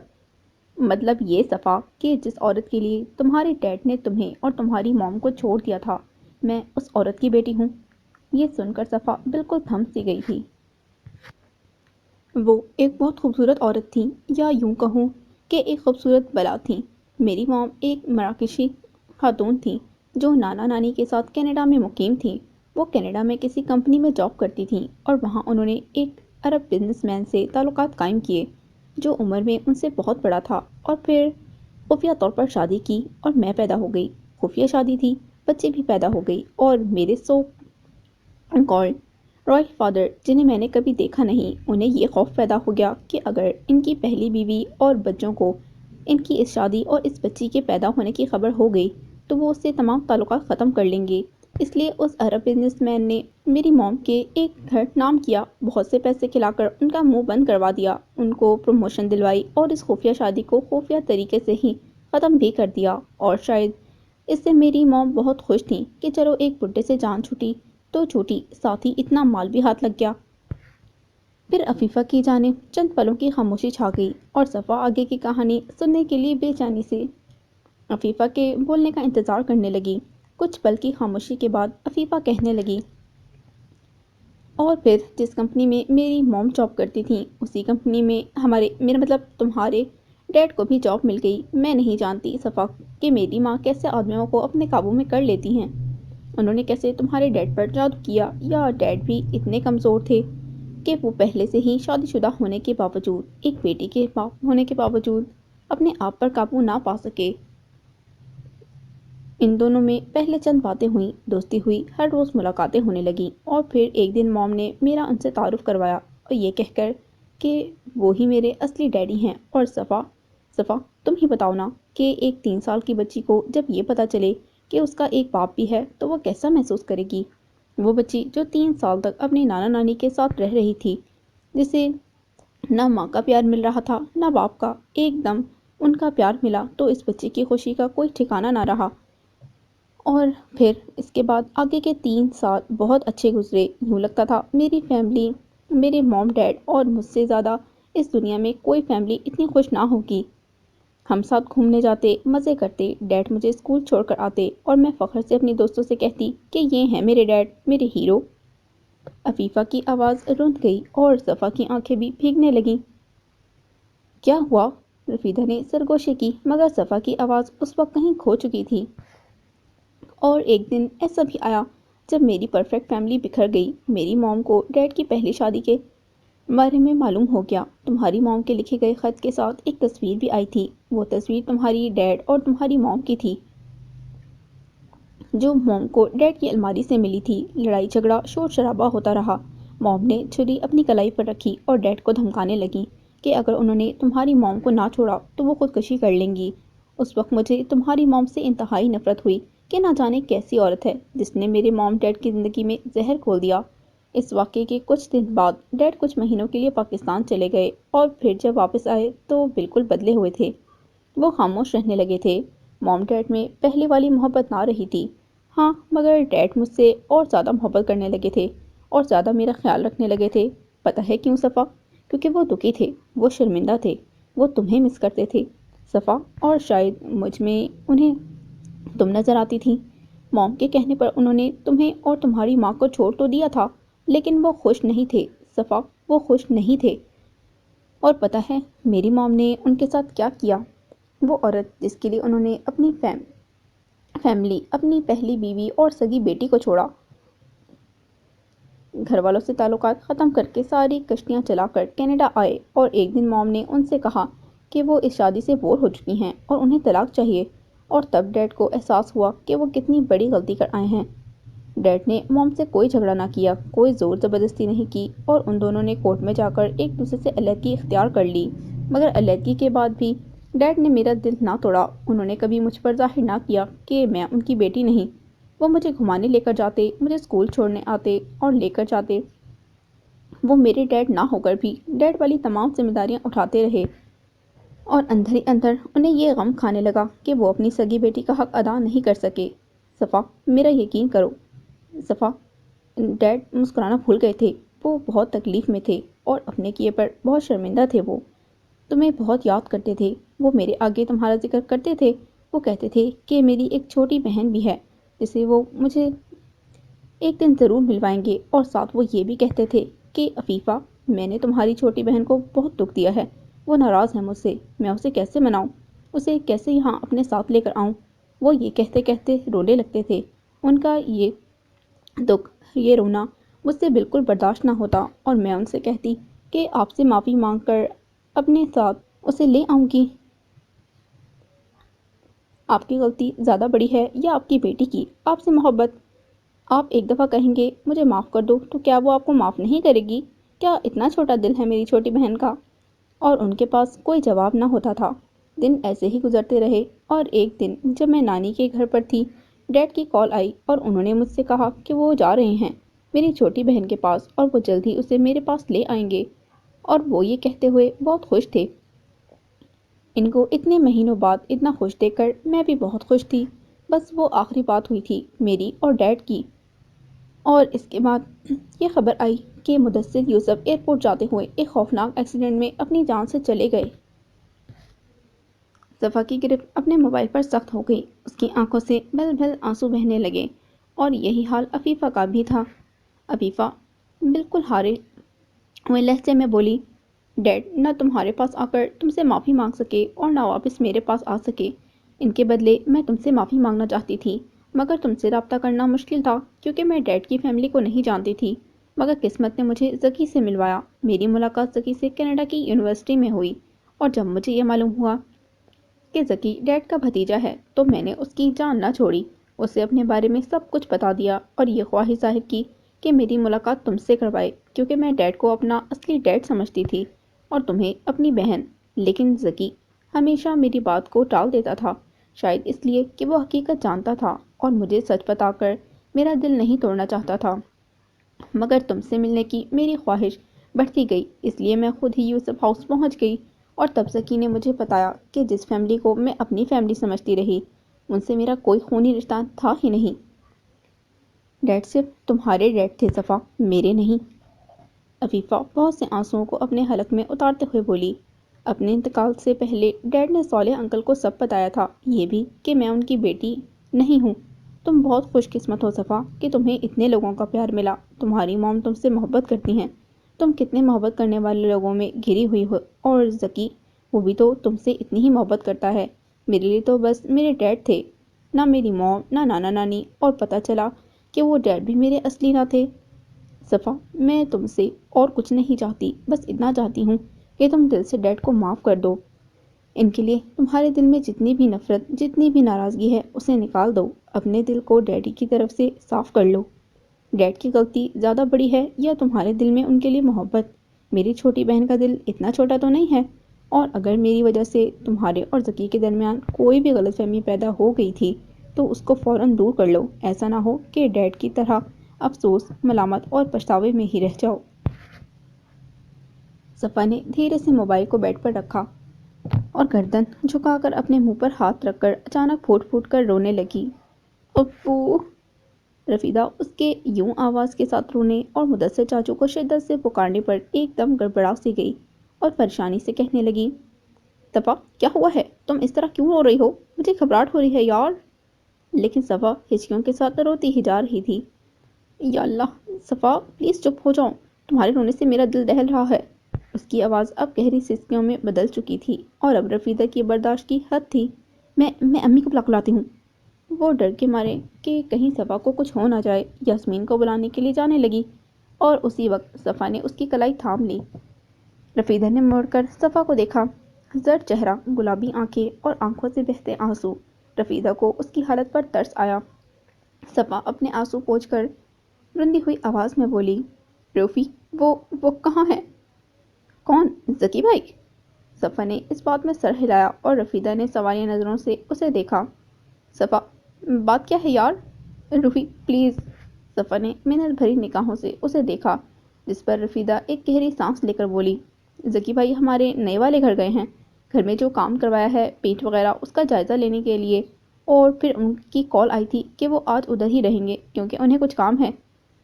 مطلب یہ صفا کہ جس عورت کے لیے تمہارے ڈیڈ نے تمہیں اور تمہاری موم کو چھوڑ دیا تھا، میں اس عورت کی بیٹی ہوں۔ یہ سن کر صفا بالکل تھم سی گئی تھی۔ وہ ایک بہت خوبصورت عورت تھی، یا یوں کہوں کہ ایک خوبصورت بلا تھی۔ میری موم ایک مراکشی خاتون تھی جو نانا نانی کے ساتھ کینیڈا میں مقیم تھی۔ وہ کینیڈا میں کسی کمپنی میں جاب کرتی تھیں اور وہاں انہوں نے ایک عرب بزنس مین سے تعلقات قائم کیے جو عمر میں ان سے بہت بڑا تھا، اور پھر خفیہ طور پر شادی کی اور میں پیدا ہو گئی۔ خفیہ شادی تھی، بچے بھی پیدا ہو گئی، اور میرے سو کالڈ رائل فادر، جنہیں میں نے کبھی دیکھا نہیں، انہیں یہ خوف پیدا ہو گیا کہ اگر ان کی پہلی بیوی اور بچوں کو ان کی اس شادی اور اس بچی کے پیدا ہونے کی خبر ہو گئی تو وہ اس سے تمام تعلقات ختم کر لیں گے۔ اس لیے اس عرب بزنس مین نے میری موم کے ایک گھر نام کیا، بہت سے پیسے کھلا کر ان کا منہ بند کروا دیا، ان کو پروموشن دلوائی اور اس خفیہ شادی کو خفیہ طریقے سے ہی ختم بھی کر دیا، اور شاید اس سے میری موم بہت خوش تھیں کہ چلو ایک بڈھے سے جان چھوٹی تو چھوٹی، ساتھ ہی اتنا مال بھی ہاتھ لگ گیا۔ پھر عفیفہ کی جانب چند پلوں کی خاموشی چھا گئی اور صفا آگے کی کہانی سننے کے لیے بے چینی سے عفیفہ کے بولنے کا انتظار کرنے لگی۔ کچھ پل کی خاموشی کے بعد عفیفہ کہنے لگی، اور پھر جس کمپنی میں میری موم جاب کرتی تھیں اسی کمپنی میں میرا مطلب تمہارے ڈیڈ کو بھی جاب مل گئی۔ میں نہیں جانتی صفا کہ میری ماں کیسے آدمیوں کو اپنے قابو میں کر لیتی ہیں۔ انہوں نے کیسے تمہارے ڈیڈ پر جادو کیا، یا ڈیڈ بھی اتنے کمزور تھے کہ وہ پہلے سے ہی شادی شدہ ہونے کے باوجود، ایک بیٹی کے باپ ہونے کے باوجود اپنے آپ پر قابو نہ پا سکے۔ ان دونوں میں پہلے چند باتیں ہوئیں، دوستی ہوئی، ہر روز ملاقاتیں ہونے لگیں، اور پھر ایک دن موم نے میرا ان سے تعارف کروایا، اور یہ کہہ کر کہ وہی میرے اصلی ڈیڈی ہیں۔ اور صفا تم ہی بتاؤ نا کہ ایک 3 سال کی بچی کو جب یہ پتہ چلے کہ اس کا ایک باپ بھی ہے تو وہ کیسا محسوس کرے گی؟ وہ بچی جو 3 سال تک اپنی نانا نانی کے ساتھ رہ رہی تھی، جسے نہ ماں کا پیار مل رہا تھا نہ باپ کا، ایک دم ان کا پیار ملا تو اس بچی کی خوشی کا کوئی ٹھکانہ نہ رہا۔ اور پھر اس کے بعد آگے کے 3 سال بہت اچھے گزرے۔ یوں لگتا تھا میری فیملی، میرے موم ڈیڈ اور مجھ سے زیادہ اس دنیا میں کوئی فیملی اتنی خوش نہ ہوگی۔ ہم ساتھ گھومنے جاتے، مزے کرتے، ڈیڈ مجھے اسکول چھوڑ کر آتے اور میں فخر سے اپنی دوستوں سے کہتی کہ یہ ہیں میرے ڈیڈ، میرے ہیرو۔ عفیفہ کی آواز رند گئی اور صفا کی آنکھیں بھی بھیگنے لگیں۔ کیا ہوا؟ رفیدہ نے سرگوشی کی، مگر صفا کی آواز اس وقت کہیں کھو چکی تھی۔ اور ایک دن ایسا بھی آیا جب میری پرفیکٹ فیملی بکھر گئی۔ میری موم کو ڈیڈ کی پہلی شادی کے بارے میں معلوم ہو گیا۔ تمہاری موم کے لکھے گئے خط کے ساتھ ایک تصویر بھی آئی تھی۔ وہ تصویر تمہاری ڈیڈ اور تمہاری موم کی تھی، جو موم کو ڈیڈ کی الماری سے ملی تھی۔ لڑائی جھگڑا، شور شرابہ ہوتا رہا۔ موم نے چھری اپنی کلائی پر رکھی اور ڈیڈ کو دھمکانے لگی کہ اگر انہوں نے تمہاری موم کو نہ چھوڑا تو وہ خودکشی کر لیں گی۔ اس وقت مجھے تمہاری موم سے انتہائی نفرت ہوئی کہ نہ جانے کیسی عورت ہے جس نے میرے موم ڈیڈ کی زندگی میں زہر گھول دیا۔ اس واقعے کے کچھ دن بعد ڈیڈ کچھ مہینوں کے لیے پاکستان چلے گئے، اور پھر جب واپس آئے تو بالکل بدلے ہوئے تھے۔ وہ خاموش رہنے لگے تھے۔ موم ڈیڈ میں پہلے والی محبت نہ رہی تھی، ہاں، مگر ڈیڈ مجھ سے اور زیادہ محبت کرنے لگے تھے اور زیادہ میرا خیال رکھنے لگے تھے۔ پتہ ہے کیوں صفا؟ کیونکہ وہ دکھی تھے، وہ شرمندہ تھے، وہ تمہیں مس کرتے تھے صفا، اور شاید مجھ میں انہیں تم نظر آتی تھی۔ موم کے کہنے پر انہوں نے تمہیں اور تمہاری ماں کو چھوڑ تو دیا تھا، لیکن وہ خوش نہیں تھے صفا، وہ خوش نہیں تھے۔ اور پتہ ہے میری موم نے ان کے ساتھ کیا کیا؟ وہ عورت جس کے لیے انہوں نے اپنی فیملی، اپنی پہلی بیوی اور سگی بیٹی کو چھوڑا، گھر والوں سے تعلقات ختم کر کے ساری کشتیاں چلا کر کینیڈا آئے، اور ایک دن موم نے ان سے کہا کہ وہ اس شادی سے بور ہو چکی ہیں اور انہیں طلاق چاہیے، اور تب ڈیڈ کو احساس ہوا کہ وہ کتنی بڑی غلطی کر آئے ہیں۔ ڈیڈ نے موم سے کوئی جھگڑا نہ کیا، کوئی زور زبردستی نہیں کی، اور ان دونوں نے کورٹ میں جا کر ایک دوسرے سے علیحدگی اختیار کر لی۔ مگر علیحدگی کے بعد بھی ڈیڈ نے میرا دل نہ توڑا۔ انہوں نے کبھی مجھ پر ظاہر نہ کیا کہ میں ان کی بیٹی نہیں۔ وہ مجھے گھمانے لے کر جاتے، مجھے اسکول چھوڑنے آتے اور لے کر جاتے۔ وہ میرے ڈیڈ نہ ہو کر بھی ڈیڈ والی تمام ذمہ داریاں اٹھاتے رہے، اور اندر ہی اندر انہیں یہ غم کھانے لگا کہ وہ اپنی سگی بیٹی کا حق ادا نہیں کر سکے۔ صفا، میرا یقین کرو صفا، ڈیڈ مسکرانا بھول گئے تھے۔ وہ بہت تکلیف میں تھے اور اپنے کیے پر بہت شرمندہ تھے۔ وہ تمہیں بہت یاد کرتے تھے۔ وہ میرے آگے تمہارا ذکر کرتے تھے۔ وہ کہتے تھے کہ میری ایک چھوٹی بہن بھی ہے جسے وہ مجھے ایک دن ضرور ملوائیں گے، اور ساتھ وہ یہ بھی کہتے تھے کہ عفیفہ، میں نے تمہاری چھوٹی بہن کو بہت دکھ دیا ہے، وہ ناراض ہے مجھ سے، میں اسے کیسے مناؤں، اسے کیسے یہاں اپنے ساتھ لے کر آؤں۔ وہ یہ کہتے کہتے رونے لگتے تھے۔ ان کا یہ دکھ، یہ رونا مجھ سے بالکل برداشت نہ ہوتا، اور میں ان سے کہتی کہ آپ سے معافی مانگ کر اپنے ساتھ اسے لے آؤں گی۔ آپ کی غلطی زیادہ بڑی ہے یا آپ کی بیٹی کی آپ سے محبت؟ آپ ایک دفعہ کہیں گے مجھے معاف کر دو تو کیا وہ آپ کو معاف نہیں کرے گی؟ کیا اتنا چھوٹا دل ہے میری چھوٹی بہن کا؟ اور ان کے پاس کوئی جواب نہ ہوتا تھا۔ دن ایسے ہی گزرتے رہے، اور ایک دن جب میں نانی کے گھر پر تھی، ڈیڈ کی کال آئی اور انہوں نے مجھ سے کہا کہ وہ جا رہے ہیں میری چھوٹی بہن کے پاس، اور وہ جلد ہی اسے میرے پاس لے آئیں گے، اور وہ یہ کہتے ہوئے بہت خوش تھے۔ ان کو اتنے مہینوں بعد اتنا خوش دیکھ کر میں بھی بہت خوش تھی۔ بس وہ آخری بات ہوئی تھی میری اور ڈیڈ کی، اور اس کے بعد یہ خبر آئی کہ مدثر یوسف ایئرپورٹ جاتے ہوئے ایک خوفناک ایکسیڈنٹ میں اپنی جان سے چلے گئے۔ صفا کی گرفت اپنے موبائل پر سخت ہو گئی، اس کی آنکھوں سے بل بل آنسو بہنے لگے، اور یہی حال عفیفہ کا بھی تھا۔ عفیفہ بالکل ہارے ہوئے لہجے میں بولی، ڈیڈ نہ تمہارے پاس آ کر تم سے معافی مانگ سکے اور نہ واپس میرے پاس آ سکے، ان کے بدلے میں تم سے معافی مانگنا چاہتی تھی، مگر تم سے رابطہ کرنا مشکل تھا کیونکہ میں ڈیڈ کی فیملی کو نہیں جانتی تھی، مگر قسمت نے مجھے ذکی سے ملوایا۔ میری ملاقات ذکی سے کینیڈا کی یونیورسٹی میں ہوئی، اور جب مجھے یہ معلوم ہوا کہ ذکی ڈیڈ کا بھتیجا ہے تو میں نے اس کی جان نہ چھوڑی، اسے اپنے بارے میں سب کچھ بتا دیا اور یہ خواہش ظاہر کی کہ میری ملاقات تم سے کروائے، کیونکہ میں ڈیڈ کو اپنا اصلی ڈیڈ سمجھتی تھی اور تمہیں اپنی بہن۔ لیکن ذکی ہمیشہ میری بات کو ٹال دیتا تھا، شاید اس لیے کہ وہ حقیقت جانتا تھا اور مجھے سچ بتا کر میرا دل نہیں توڑنا چاہتا تھا، مگر تم سے ملنے کی میری خواہش بڑھتی گئی، اس لیے میں خود ہی یوسف ہاؤس پہنچ گئی، اور تب ذکی نے مجھے بتایا کہ جس فیملی کو میں اپنی فیملی سمجھتی رہی ان سے میرا کوئی خونی رشتہ تھا ہی نہیں۔ ڈیڈ صرف تمہارے ڈیڈ تھے صفا، میرے نہیں۔ عفیفہ بہت سے آنسوؤں کو اپنے حلق میں اتارتے ہوئے بولی، اپنے انتقال سے پہلے ڈیڈ نے صالح انکل کو سب بتایا تھا، یہ بھی کہ میں ان کی بیٹی نہیں ہوں۔ تم بہت خوش قسمت ہو صفا کہ تمہیں اتنے لوگوں کا پیار ملا، تمہاری موم تم سے محبت کرتی ہیں، تم کتنے محبت کرنے والے لوگوں میں گھری ہوئی ہو، اور ذکی وہ بھی تو تم سے اتنی ہی محبت کرتا ہے۔ میرے لیے تو بس میرے ڈیڈ تھے، نہ میری موم نہ نانا نانی، اور پتہ چلا کہ وہ ڈیڈ بھی میرے اصلی نہ تھے۔ صفا میں تم سے اور کچھ نہیں چاہتی، بس اتنا چاہتی ہوں کہ تم دل سے ڈیڈ کو معاف کر دو، ان کے لیے تمہارے دل میں جتنی بھی نفرت جتنی بھی ناراضگی ہے اسے نکال دو، اپنے دل کو ڈیڈی کی طرف سے صاف کر لو۔ ڈیڈ کی غلطی زیادہ بڑی ہے یا تمہارے دل میں ان کے لیے محبت؟ میری چھوٹی بہن کا دل اتنا چھوٹا تو نہیں ہے، اور اگر میری وجہ سے تمہارے اور ذکی کے درمیان کوئی بھی غلط فہمی پیدا ہو گئی تھی تو اس کو فوراً دور کر لو، ایسا نہ ہو کہ ڈیڈ کی طرح افسوس، ملامت اور پچھتاوے میں ہی رہ جاؤ۔ صفا نے دھیرے سے موبائل کو بیڈ پر رکھا اور گردن جھکا کر اپنے منہ پر ہاتھ رکھ کر اچانک پھوٹ پھوٹ کر رونے لگی۔ ابو! رفیدہ اس کے یوں آواز کے ساتھ رونے اور مدثر چاچو کو شدت سے پکارنے پر ایک دم گڑبڑا سی گئی اور پریشانی سے کہنے لگی، صفا کیا ہوا ہے؟ تم اس طرح کیوں رو رہی ہو؟ مجھے گھبراہٹ ہو رہی ہے یار۔ لیکن صفا ہچکیوں کے ساتھ روتی ہی جا رہی تھی۔ یا اللہ صفا پلیز چپ ہو جاؤ، تمہارے رونے سے میرا دل دہل رہا ہے۔ اس کی آواز اب گہری سسکیوں میں بدل چکی تھی اور اب رفیدہ کی برداشت کی حد تھی۔ میں امی کو بلاتی ہوں۔ وہ ڈر کے مارے کہ کہیں صفا کو کچھ ہو نہ جائے یاسمین کو بلانے کے لیے جانے لگی، اور اسی وقت صفا نے اس کی کلائی تھام لی۔ رفیدہ نے مڑ کر صفا کو دیکھا، زرد چہرہ، گلابی آنکھیں اور آنکھوں سے بہتے آنسو۔ رفیدہ کو اس کی حالت پر ترس آیا۔ صفا اپنے آنسو پوچھ کر رندی ہوئی آواز میں بولی، روفی وہ کہاں ہے؟ کون؟ ذکی بھائی؟ صفا نے اس بات میں سر ہلایا اور رفیدہ نے سوالیہ نظروں سے اسے دیکھا۔ صفا بات کیا ہے یار؟ روفی پلیز۔ صفا نے منت بھری نگاہوں سے اسے دیکھا، جس پر رفیدہ ایک گہری سانس لے کر بولی، ذکی بھائی ہمارے نئے والے گھر گئے ہیں، گھر میں جو کام کروایا ہے پینٹ وغیرہ اس کا جائزہ لینے کے لیے، اور پھر ان کی کال آئی تھی کہ وہ آج ادھر ہی رہیں گے کیونکہ انہیں کچھ کام ہے،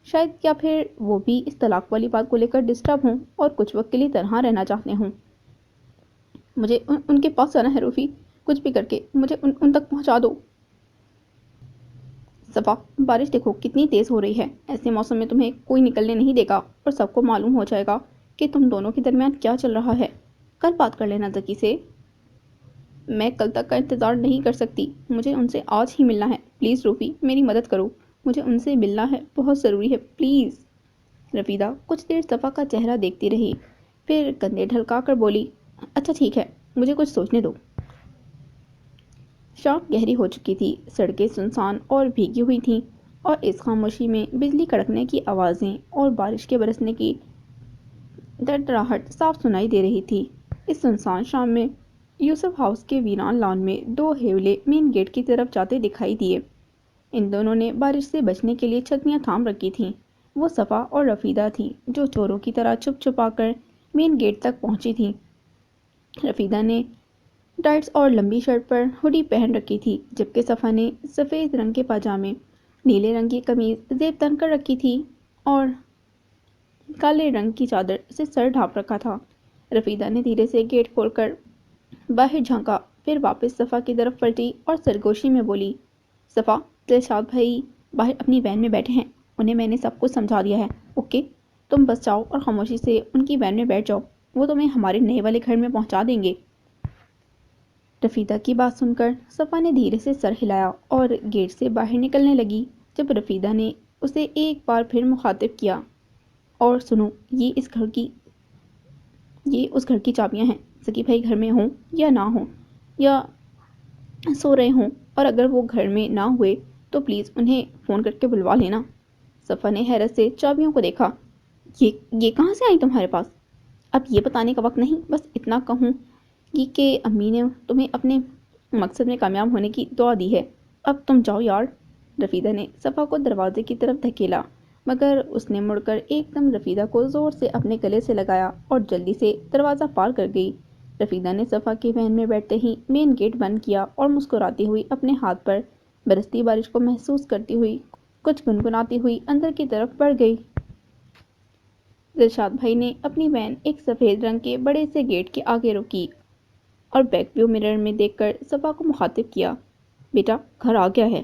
شاید یا پھر وہ بھی اس طلاق والی بات کو لے کر ڈسٹرب ہوں اور کچھ وقت کے لیے تنہا رہنا چاہتے ہوں۔ مجھے ان کے پاس جانا ہے روفی، کچھ بھی کر کے مجھے ان تک پہنچا دو۔ صفا بارش دیکھو کتنی تیز ہو رہی ہے، ایسے موسم میں تمہیں کوئی نکلنے نہیں دے گا اور سب کو معلوم ہو جائے گا کہ تم دونوں کے درمیان کیا چل رہا ہے۔ کل بات کر لینا ذکی سے۔ میں کل تک کا انتظار نہیں کر سکتی، مجھے ان سے آج ہی ملنا ہے، پلیز روفی میری مدد کرو، مجھے ان سے ملنا ہے، بہت ضروری ہے پلیز۔ رفیدہ کچھ دیر صفا کا چہرہ دیکھتی رہی، پھر کندھے ڈھلکا کر بولی، اچھا ٹھیک ہے، مجھے کچھ سوچنے دو۔ شام گہری ہو چکی تھی، سڑکیں سنسان اور بھیگی ہوئی تھیں، اور اس خاموشی میں بجلی کڑکنے کی آوازیں اور بارش کے برسنے کی دڑدڑاہٹ صاف سنائی دے رہی تھی۔ اس سنسان شام میں یوسف ہاؤس کے ویران لان میں دو ہیولے مین گیٹ کی طرف جاتے دکھائی دیے۔ ان دونوں نے بارش سے بچنے کے لیے چھتریاں تھام رکھی تھیں۔ وہ صفا اور رفیدہ تھیں جو چوروں کی طرح چھپ چھپا کر مین گیٹ تک پہنچی تھیں۔ رفیدہ نے ٹائٹس اور لمبی شرٹ پر ہوڈی پہن رکھی تھی، جبکہ صفا نے سفید رنگ کے پاجامے، نیلے رنگ کی قمیض زیب تن کر رکھی تھی اور کالے رنگ کی چادر سے سر ڈھانپ رکھا تھا۔ رفیدہ نے دھیرے سے گیٹ کھول کر باہر جھانکا، پھر واپس صفا کی طرف پلٹی اور سرگوشی میں بولی، صفا، دلشاد بھائی باہر اپنی وین میں بیٹھے ہیں، انہیں میں نے سب کچھ سمجھا دیا ہے، اوکے؟ تم بس جاؤ اور خاموشی سے ان کی وین میں بیٹھ جاؤ، وہ تمہیں ہمارے نئے والے گھر میں پہنچا دیں گے۔ رفیدہ کی بات سن کر صفا نے دھیرے سے سر ہلایا اور گیٹ سے باہر نکلنے لگی، جب رفیدہ نے اسے ایک بار پھر مخاطب کیا، اور سنو، یہ اس گھر کی چابیاں ہیں، ذکی بھائی گھر میں ہوں یا نہ ہوں یا سو رہے ہوں، اور اگر وہ گھر میں نہ ہوئے تو پلیز انہیں فون کر کے بلوا لینا۔ صفا نے حیرت سے چابیوں کو دیکھا۔ یہ کہاں سے آئی تمہارے پاس؟ اب یہ بتانے کا وقت نہیں، بس اتنا کہوں گی کہ امی نے تمہیں اپنے مقصد میں کامیاب ہونے کی دعا دی ہے، اب تم جاؤ یار۔ رفیدہ نے صفا کو دروازے کی طرف دھکیلا، مگر اس نے مڑ کر ایک دم رفیدہ کو زور سے اپنے گلے سے لگایا اور جلدی سے دروازہ پار کر گئی۔ رفیدہ نے صفا کی وین میں بیٹھتے ہی مین گیٹ بند کیا اور مسکراتی ہوئی اپنے ہاتھ پر برستی بارش کو محسوس کرتی ہوئی کچھ گنگناتی ہوئی اندر کی طرف بڑھ گئی۔ دلشاد بھائی نے اپنی وین ایک سفید رنگ کے بڑے سے گیٹ کے آگے روکی اور بیک ویو مرر میں دیکھ کر صفا کو مخاطب کیا، بیٹا گھر آ گیا ہے۔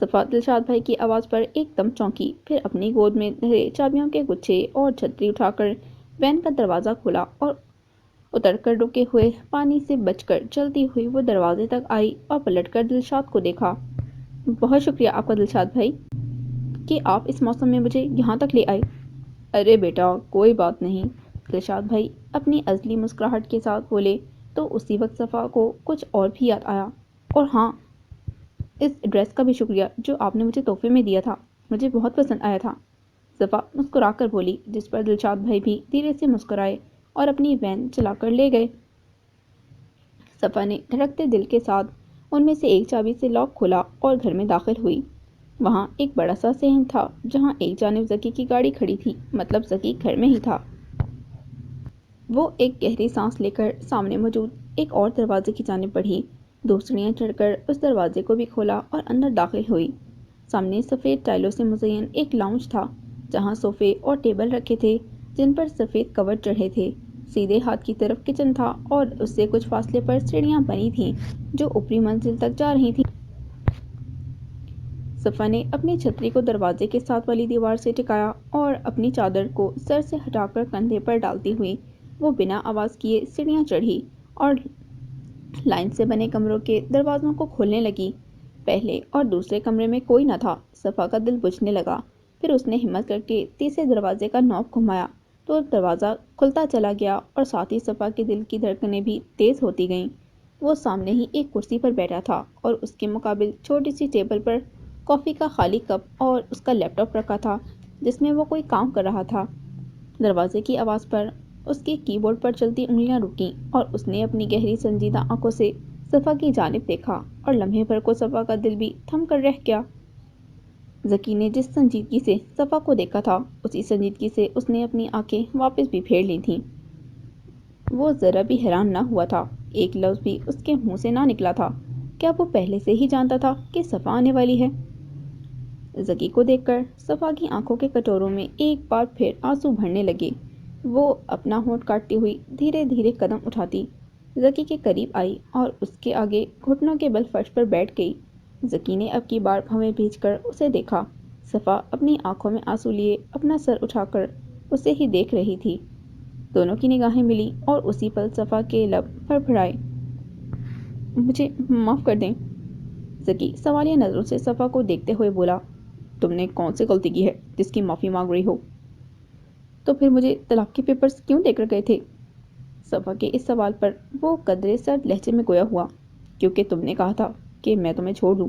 صفا دلشاد بھائی کی آواز پر ایک دم چونکی، پھر اپنی گود میں دھرے چابیوں کے گچھے اور چھتری اٹھا کر وین کا دروازہ کھولا اور اتر کر رکے ہوئے پانی سے بچ کر چلتی ہوئی وہ دروازے تک آئی اور پلٹ کر دلشاد کو دیکھا۔ بہت شکریہ آپ کا دلشاد بھائی کہ آپ اس موسم میں مجھے یہاں تک لے آئے۔ ارے بیٹا کوئی بات نہیں، دلشاد بھائی اپنی ازلی مسکراہٹ کے ساتھ بولے تو اسی وقت صفا کو کچھ اور بھی یاد آیا، اور ہاں، اس ڈریس کا بھی شکریہ جو آپ نے مجھے تحفے میں دیا تھا، مجھے بہت پسند آیا تھا۔ صفا مسکرا کر بولی، جس پر دلشاد بھائی بھی دھیرے سے مسکرائے اور اپنی وین چلا کر لے گئے۔ صفا نے دھڑکتے دل کے ساتھ ان میں سے ایک چابی سے لاک کھولا اور گھر میں داخل ہوئی۔ وہاں ایک بڑا سا صحن تھا جہاں ایک جانب ذکی کی گاڑی کھڑی تھی، مطلب ذکی گھر میں ہی تھا۔ وہ ایک گہری سانس لے کر سامنے موجود ایک اور دروازے کی جانب بڑھی، 2 سیڑھیاں چڑھ کر اس دروازے کو بھی کھولا اور اندر داخل ہوئی۔ سامنے سفید ٹائلوں سے مزین ایک لاؤنج تھا جہاں صوفے اور ٹیبل رکھے تھے جن پر سفید کور چڑھے تھے۔ سیدھے ہاتھ کی طرف کچن تھا اور اس سے کچھ فاصلے پر سیڑھیاں بنی تھیں جو اوپری منزل تک جا رہی تھیں۔ صفا نے اپنی چھتری کو دروازے کے ساتھ والی دیوار سے ٹکایا اور اپنی چادر کو سر سے ہٹا کر کندھے پر ڈالتی ہوئی وہ بنا آواز کیے سیڑھیاں چڑھی اور لائن سے بنے کمروں کے دروازوں کو کھولنے لگی۔ پہلے اور دوسرے کمرے میں کوئی نہ تھا۔ صفا کا دل بجھنے لگا، پھر اس نے ہمت کر کے تیسرے دروازے کا نوب گھمایا تو دروازہ کھلتا چلا گیا اور ساتھ ہی صفا کے دل کی دھڑکنیں بھی تیز ہوتی گئیں۔ وہ سامنے ہی ایک کرسی پر بیٹھا تھا اور اس کے مقابل چھوٹی سی ٹیبل پر کافی کا خالی کپ اور اس کا لیپ ٹاپ رکھا تھا جس میں وہ کوئی کام کر رہا تھا۔ دروازے کی آواز پر اس کے کی بورڈ پر چلتی انگلیاں رکیں اور اس نے اپنی گہری سنجیدہ آنکھوں سے صفا کی جانب دیکھا اور لمحے بھر کو صفا کا دل بھی تھم کر رہ گیا۔ ذکی نے جس سنجیدگی سے صفا کو دیکھا تھا اسی سنجیدگی سے اس نے اپنی آنکھیں واپس بھی پھیر لی تھیں۔ وہ ذرا بھی حیران نہ ہوا تھا، ایک لفظ بھی اس کے منہ سے نہ نکلا تھا۔ کیا وہ پہلے سے ہی جانتا تھا کہ صفا آنے والی ہے؟ ذکی کو دیکھ کر صفا کی آنکھوں کے کٹوروں میں ایک بار پھر آنسو بھرنے لگے۔ وہ اپنا ہونٹ کاٹتی ہوئی دھیرے دھیرے قدم اٹھاتی ذکی کے قریب آئی اور اس کے آگے گھٹنوں کے بل فرش پر بیٹھ گئی۔ ذکی نے اب کی بار بھویں بھیج کر اسے دیکھا۔ صفا اپنی آنکھوں میں آنسو لیے اپنا سر اٹھا کر اسے ہی دیکھ رہی تھی۔ دونوں کی نگاہیں ملی اور اسی پل صفا کے لب پھڑپھڑائے۔ مجھے معاف کر دیں، ذکی سوالیہ نظروں سے صفا کو دیکھتے ہوئے بولا۔ تم نے کون سی غلطی کی ہے جس کی معافی مانگ رہی ہو؟ تو پھر مجھے طلاق کے پیپرز کیوں دے کر گئے تھے؟ صفا کے اس سوال پر وہ قدرے سرد لہجے میں گویا ہوا، کیونکہ تم نے کہا تھا کہ میں تمہیں چھوڑ دوں۔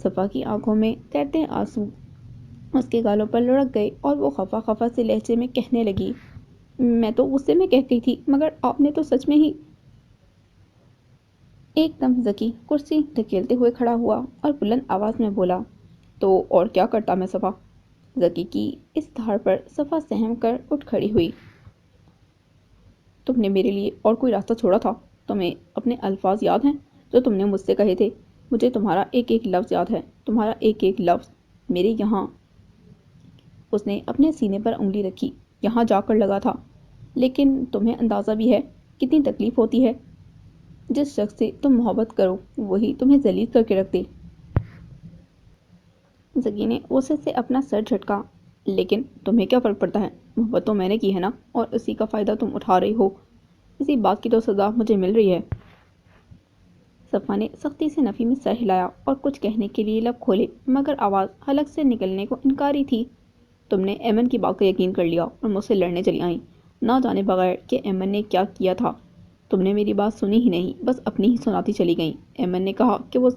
صفا کی آنکھوں میں تیرتے آنسو اس کے گالوں پر لڑک گئے اور وہ خفا خفا سے لہجے میں کہنے لگی، میں تو غصے میں کہہ گئی تھی، مگر آپ نے تو سچ میں ہی۔ ایک دم ذکی کرسی دھکیلتے ہوئے کھڑا ہوا اور بلند آواز میں بولا، تو اور کیا کرتا میں صفا؟ ذکی کی اس دھاڑ پر صفا سہم کر اٹھ کھڑی ہوئی۔ تم نے میرے لیے اور کوئی راستہ چھوڑا تھا؟ تمہیں اپنے الفاظ یاد ہیں جو تم نے مجھ سے کہے تھے؟ مجھے تمہارا ایک ایک لفظ یاد ہے، تمہارا ایک ایک لفظ میرے یہاں، اس نے اپنے سینے پر انگلی رکھی، یہاں جا کر لگا تھا۔ لیکن تمہیں اندازہ بھی ہے کتنی تکلیف ہوتی ہے؟ جس شخص سے تم محبت کرو وہی تمہیں ذلیل کر کے رکھ دے۔ زکی نے غصے سے اپنا سر جھٹکا۔ لیکن تمہیں کیا فرق پڑتا ہے؟ محبت تو میں نے کی ہے نا، اور اسی کا فائدہ تم اٹھا رہی ہو۔ اسی بات کی تو سزا مجھے مل رہی ہے۔ صفا نے سختی سے نفی میں سر ہلایا اور کچھ کہنے کے لیے لب کھولے، مگر آواز حلق سے نکلنے کو انکاری تھی۔ تم نے ایمن کی بات کا یقین کر لیا اور مجھ سے لڑنے چلی آئیں، نہ جانے بغیر کہ ایمن نے کیا کیا تھا۔ تم نے میری بات سنی ہی نہیں، بس اپنی ہی سناتی چلی گئیں۔ ایمن نے کہا کہ وہ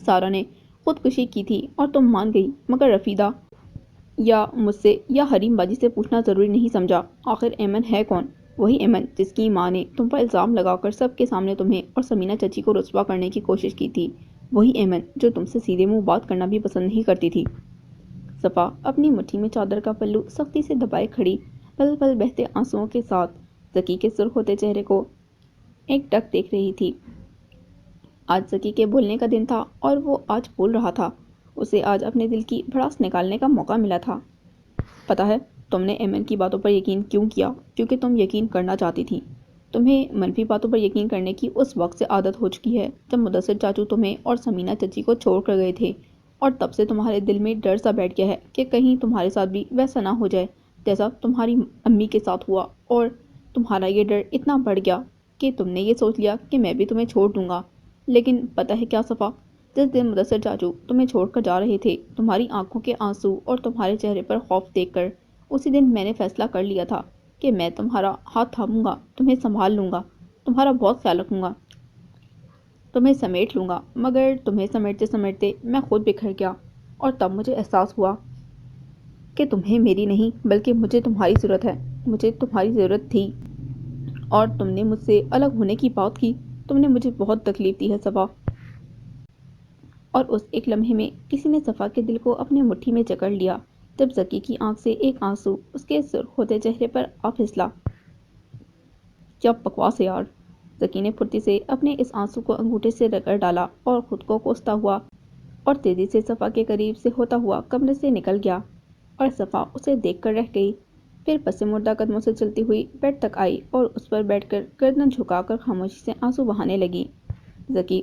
سارا نے خودکشی کی تھی اور تم مان گئی، مگر رفیدہ یا مجھ سے یا حریم باجی سے پوچھنا ضروری نہیں سمجھا۔ آخر ایمن ہے کون؟ وہی ایمن جس کی ماں نے تم پر الزام لگا کر سب کے سامنے تمہیں اور سمینہ چچی کو رسوا کرنے کی کوشش کی تھی۔ وہی ایمن جو تم سے سیدھے منہ بات کرنا بھی پسند نہیں کرتی تھی۔ صفا اپنی مٹھی میں چادر کا پلو سختی سے دبائے کھڑی، پل پل بہتے آنسوؤں کے ساتھ زکی کے سرخ ہوتے چہرے کو ایک ٹک دیکھ رہی تھی۔ آج زکی کے بولنے کا دن تھا اور وہ آج بول رہا تھا۔ اسے آج اپنے دل کی بھڑاس نکالنے کا موقع ملا تھا۔ پتہ ہے تم نے ایمن کی باتوں پر یقین کیوں کیا؟ کیونکہ تم یقین کرنا چاہتی تھی۔ تمہیں منفی باتوں پر یقین کرنے کی اس وقت سے عادت ہو چکی ہے جب مدثر چاچو تمہیں اور سمینہ چچی کو چھوڑ کر گئے تھے، اور تب سے تمہارے دل میں ڈر سا بیٹھ گیا ہے کہ کہیں تمہارے ساتھ بھی ویسا نہ ہو جائے جیسا تمہاری امی کے ساتھ ہوا، اور تمہارا یہ ڈر اتنا بڑھ گیا کہ تم نے یہ سوچ لیا کہ میں بھی تمہیں چھوڑ دوں گا۔ لیکن پتہ ہے کیا صفا، جس دن مدثر چاچو تمہیں چھوڑ کر جا رہے تھے، تمہاری آنکھوں کے آنسو اور تمہارے چہرے پر خوف دیکھ کر، اسی دن میں نے فیصلہ کر لیا تھا کہ میں تمہارا ہاتھ تھاموں گا، تمہیں سنبھال لوں گا، تمہارا بہت خیال رکھوں گا، تمہیں سمیٹ لوں گا۔ مگر تمہیں سمیٹتے سمیٹتے میں خود بکھر گیا، اور تب مجھے احساس ہوا کہ تمہیں میری نہیں بلکہ مجھے تمہاری ضرورت ہے۔ مجھے تمہاری ضرورت تھی، اور تم نے مجھ سے الگ ہونے کی بات کی۔ تم نے مجھے بہت تکلیف دی ہے صفا۔ اور اس ایک لمحے میں کسی نے صفا کے دل کو اپنے مٹھی میں جکڑ لیا جب زکی کی آنکھ سے ایک آنسو اس کے سرخ ہوتے چہرے پر آ پھسلا۔ کیا بکواس ہے یار! زکی نے پھرتی سے اپنے اس آنسو کو انگوٹھے سے رگڑ ڈالا اور خود کو کوستا ہوا اور تیزی سے صفا کے قریب سے ہوتا ہوا کمرے سے نکل گیا، اور صفا اسے دیکھ کر رہ گئی۔ پھر پس مردہ قدموں سے چلتی ہوئی بیڈ تک آئی اور اس پر بیٹھ کر گردن جھکا کر خاموشی سے آنسو بہانے لگی۔ زکی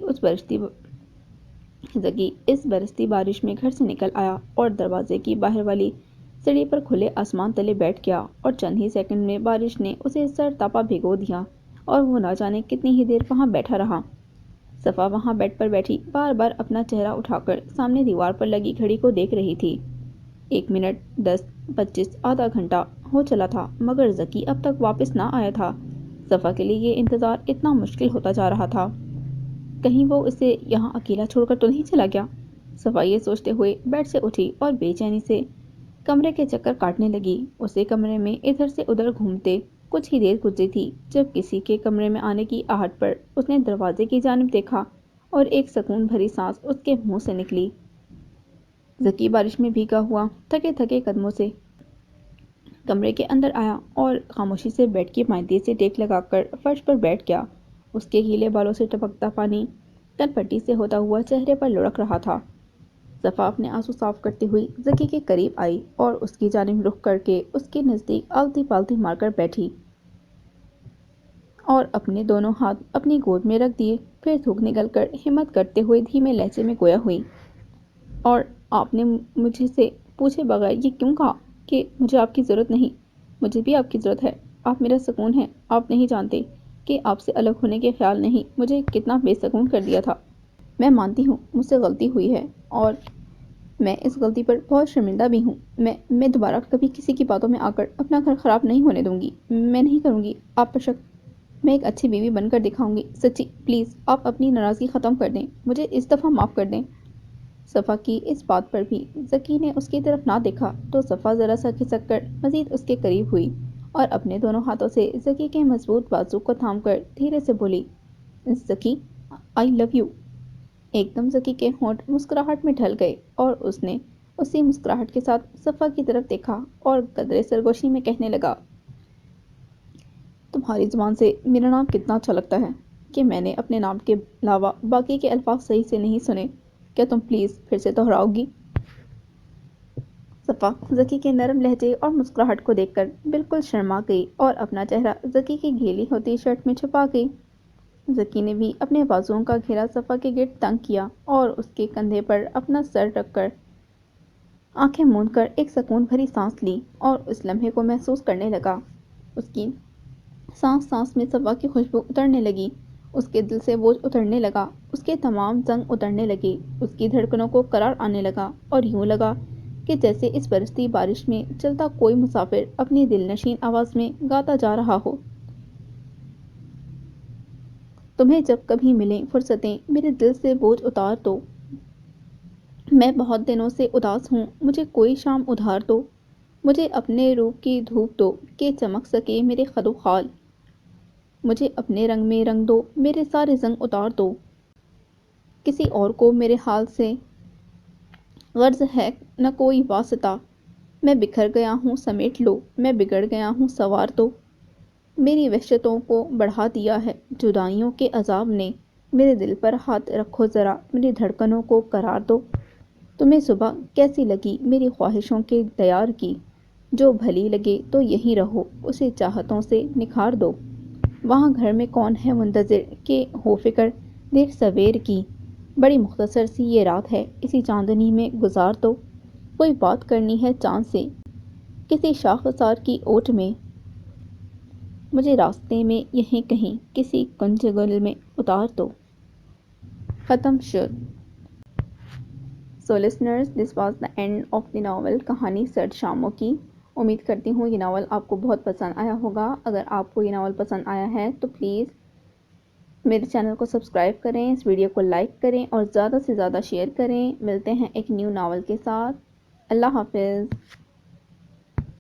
اس برستی بارش میں گھر سے نکل آیا اور دروازے کی باہر والی سیڑھی پر کھلے آسمان تلے بیٹھ گیا، اور چند ہی سیکنڈ میں بارش نے اسے سر تاپا بھگو دیا اور وہ نہ جانے کتنی ہی دیر وہاں بیٹھا رہا۔ صفا وہاں بیڈ پر بیٹھی بار بار اپنا چہرہ اٹھا کر سامنے دیوار پر لگی گھڑی کو دیکھ رہی تھی۔ 1 منٹ، 10، 25، آدھا گھنٹہ ہو چلا تھا، مگر زکی اب تک واپس نہ آیا تھا۔ صفا کے لیے یہ انتظار اتنا مشکل ہوتا جا رہا تھا۔ کہیں وہ اسے یہاں اکیلا چھوڑ کر تو نہیں چلا گیا؟ صفا یہ سوچتے ہوئے بیڈ سے اٹھی اور بے چینی سے کمرے کے چکر کاٹنے لگی۔ اسے کمرے میں ادھر سے ادھر گھومتے کچھ ہی دیر گزری تھی جب کسی کے کمرے میں آنے کی آہٹ پر اس نے دروازے کی جانب دیکھا اور ایک سکون بھری سانس اس کے منہ سے نکلی۔ زکی بارش میں بھیگا ہوا تھکے تھکے قدموں سے کمرے کے اندر آیا اور خاموشی سے بیڈ کی مائدے سے ٹیک لگا کر فرش پر بیٹھ گیا۔ اس کے گیلے بالوں سے ٹپکتا پانی کن پٹی سے ہوتا ہوا چہرے پر لڑک رہا تھا۔ صفا اپنے آنسو صاف کرتے ہوئی زکی کے قریب آئی اور اس کی جانب رخ کر کے اس کے نزدیک آلتی پالتی مار کر بیٹھی اور اپنے دونوں ہاتھ اپنی گود میں رکھ دیے۔ پھر تھوک نکل کر ہمت کرتے ہوئے دھیمے لہجے میں گویا ہوئی، اور آپ نے مجھے سے پوچھے بغیر یہ کیوں کہا کہ مجھے آپ کی ضرورت نہیں؟ مجھے بھی آپ کی ضرورت ہے۔ آپ میرا سکون ہیں۔ آپ نہیں جانتے کہ آپ سے الگ ہونے کے خیال نہیں مجھے کتنا بے سکون کر دیا تھا۔ میں مانتی ہوں مجھ سے غلطی ہوئی ہے، اور میں اس غلطی پر بہت شرمندہ بھی ہوں۔ میں دوبارہ کبھی کسی کی باتوں میں آ کر اپنا گھر خراب نہیں ہونے دوں گی۔ میں نہیں کروں گی آپ پر شک۔ میں ایک اچھی بیوی بن کر دکھاؤں گی۔ سچی، پلیز آپ اپنی ناراضگی ختم کر دیں، مجھے اس دفعہ معاف کر دیں۔ صفا کی اس بات پر بھی زکی نے اس کی طرف نہ دیکھا تو صفا ذرا سا کھسک کر مزید اس کے قریب ہوئی اور اپنے دونوں ہاتھوں سے زکی کے مضبوط بازو کو تھام کر دھیرے سے بولی، زکی، آئی لو یو۔ ایک دم زکی کے ہونٹ مسکراہٹ میں ڈھل گئے اور اس نے اسی مسکراہٹ کے ساتھ صفا کی طرف دیکھا اور قدرے سرگوشی میں کہنے لگا، تمہاری زبان سے میرا نام کتنا اچھا لگتا ہے کہ میں نے اپنے نام کے علاوہ باقی کے الفاظ صحیح سے نہیں سنے. کیا تم پلیز پھر سے دہراؤ گی؟ صفا ذکی کے نرم لہجے اور مسکراہٹ کو دیکھ کر بالکل شرما گئی اور اپنا چہرہ ذکی کی گیلی ہوتی شرٹ میں چھپا گئی. ذکی نے بھی اپنے بازوؤں کا گھیرا صفا کے گرد تنگ کیا اور اس کے کندھے پر اپنا سر رکھ کر آنکھیں موند کر ایک سکون بھری سانس لی اور اس لمحے کو محسوس کرنے لگا. اس کی سانس سانس میں صفا کی خوشبو اترنے لگی. اس کے دل سے بوجھ اترنے لگا. اس کے تمام زنگ اترنے لگے. اس کی دھڑکنوں کو قرار آنے لگا اور یوں لگا کہ جیسے اس برستی بارش میں چلتا کوئی مسافر اپنی دل نشین آواز میں گاتا جا رہا ہو. تمہیں جب کبھی ملیں فرصتیں میرے دل سے بوجھ اتار دو. میں بہت دنوں سے اداس ہوں. مجھے کوئی شام ادھار دو. مجھے اپنے روپ کی دھوپ دو کہ چمک سکے میرے خد و خال. مجھے اپنے رنگ میں رنگ دو. میرے سارے زنگ اتار دو. کسی اور کو میرے حال سے غرض ہے نہ کوئی واسطہ. میں بکھر گیا ہوں سمیٹ لو. میں بگڑ گیا ہوں سنوار دو. میری وحشتوں کو بڑھا دیا ہے جدائیوں کے عذاب نے. میرے دل پر ہاتھ رکھو ذرا. میری دھڑکنوں کو قرار دو. تمہیں صبح کیسی لگی میری خواہشوں کے دیار کی؟ جو بھلی لگے تو یہیں رہو. اسے چاہتوں سے نکھار دو. وہاں گھر میں کون ہے منتظر کہ ہو فکر دیر سویر کی؟ بڑی مختصر سی یہ رات ہے. اسی چاندنی میں گزار دو. کوئی بات کرنی ہے چاند سے کسی شاخسار کی اوٹ میں. مجھے راستے میں یہیں کہیں کسی کنج گل میں اتار دو. ختم شد. So listeners, this was the end of the novel کہانی سرد شاموں کی. امید کرتی ہوں یہ ناول آپ کو بہت پسند آیا ہوگا. اگر آپ کو یہ ناول پسند آیا ہے تو پلیز میرے چینل کو سبسکرائب کریں, اس ویڈیو کو لائک کریں اور زیادہ سے زیادہ شیئر کریں. ملتے ہیں ایک نیو ناول کے ساتھ. اللہ حافظ.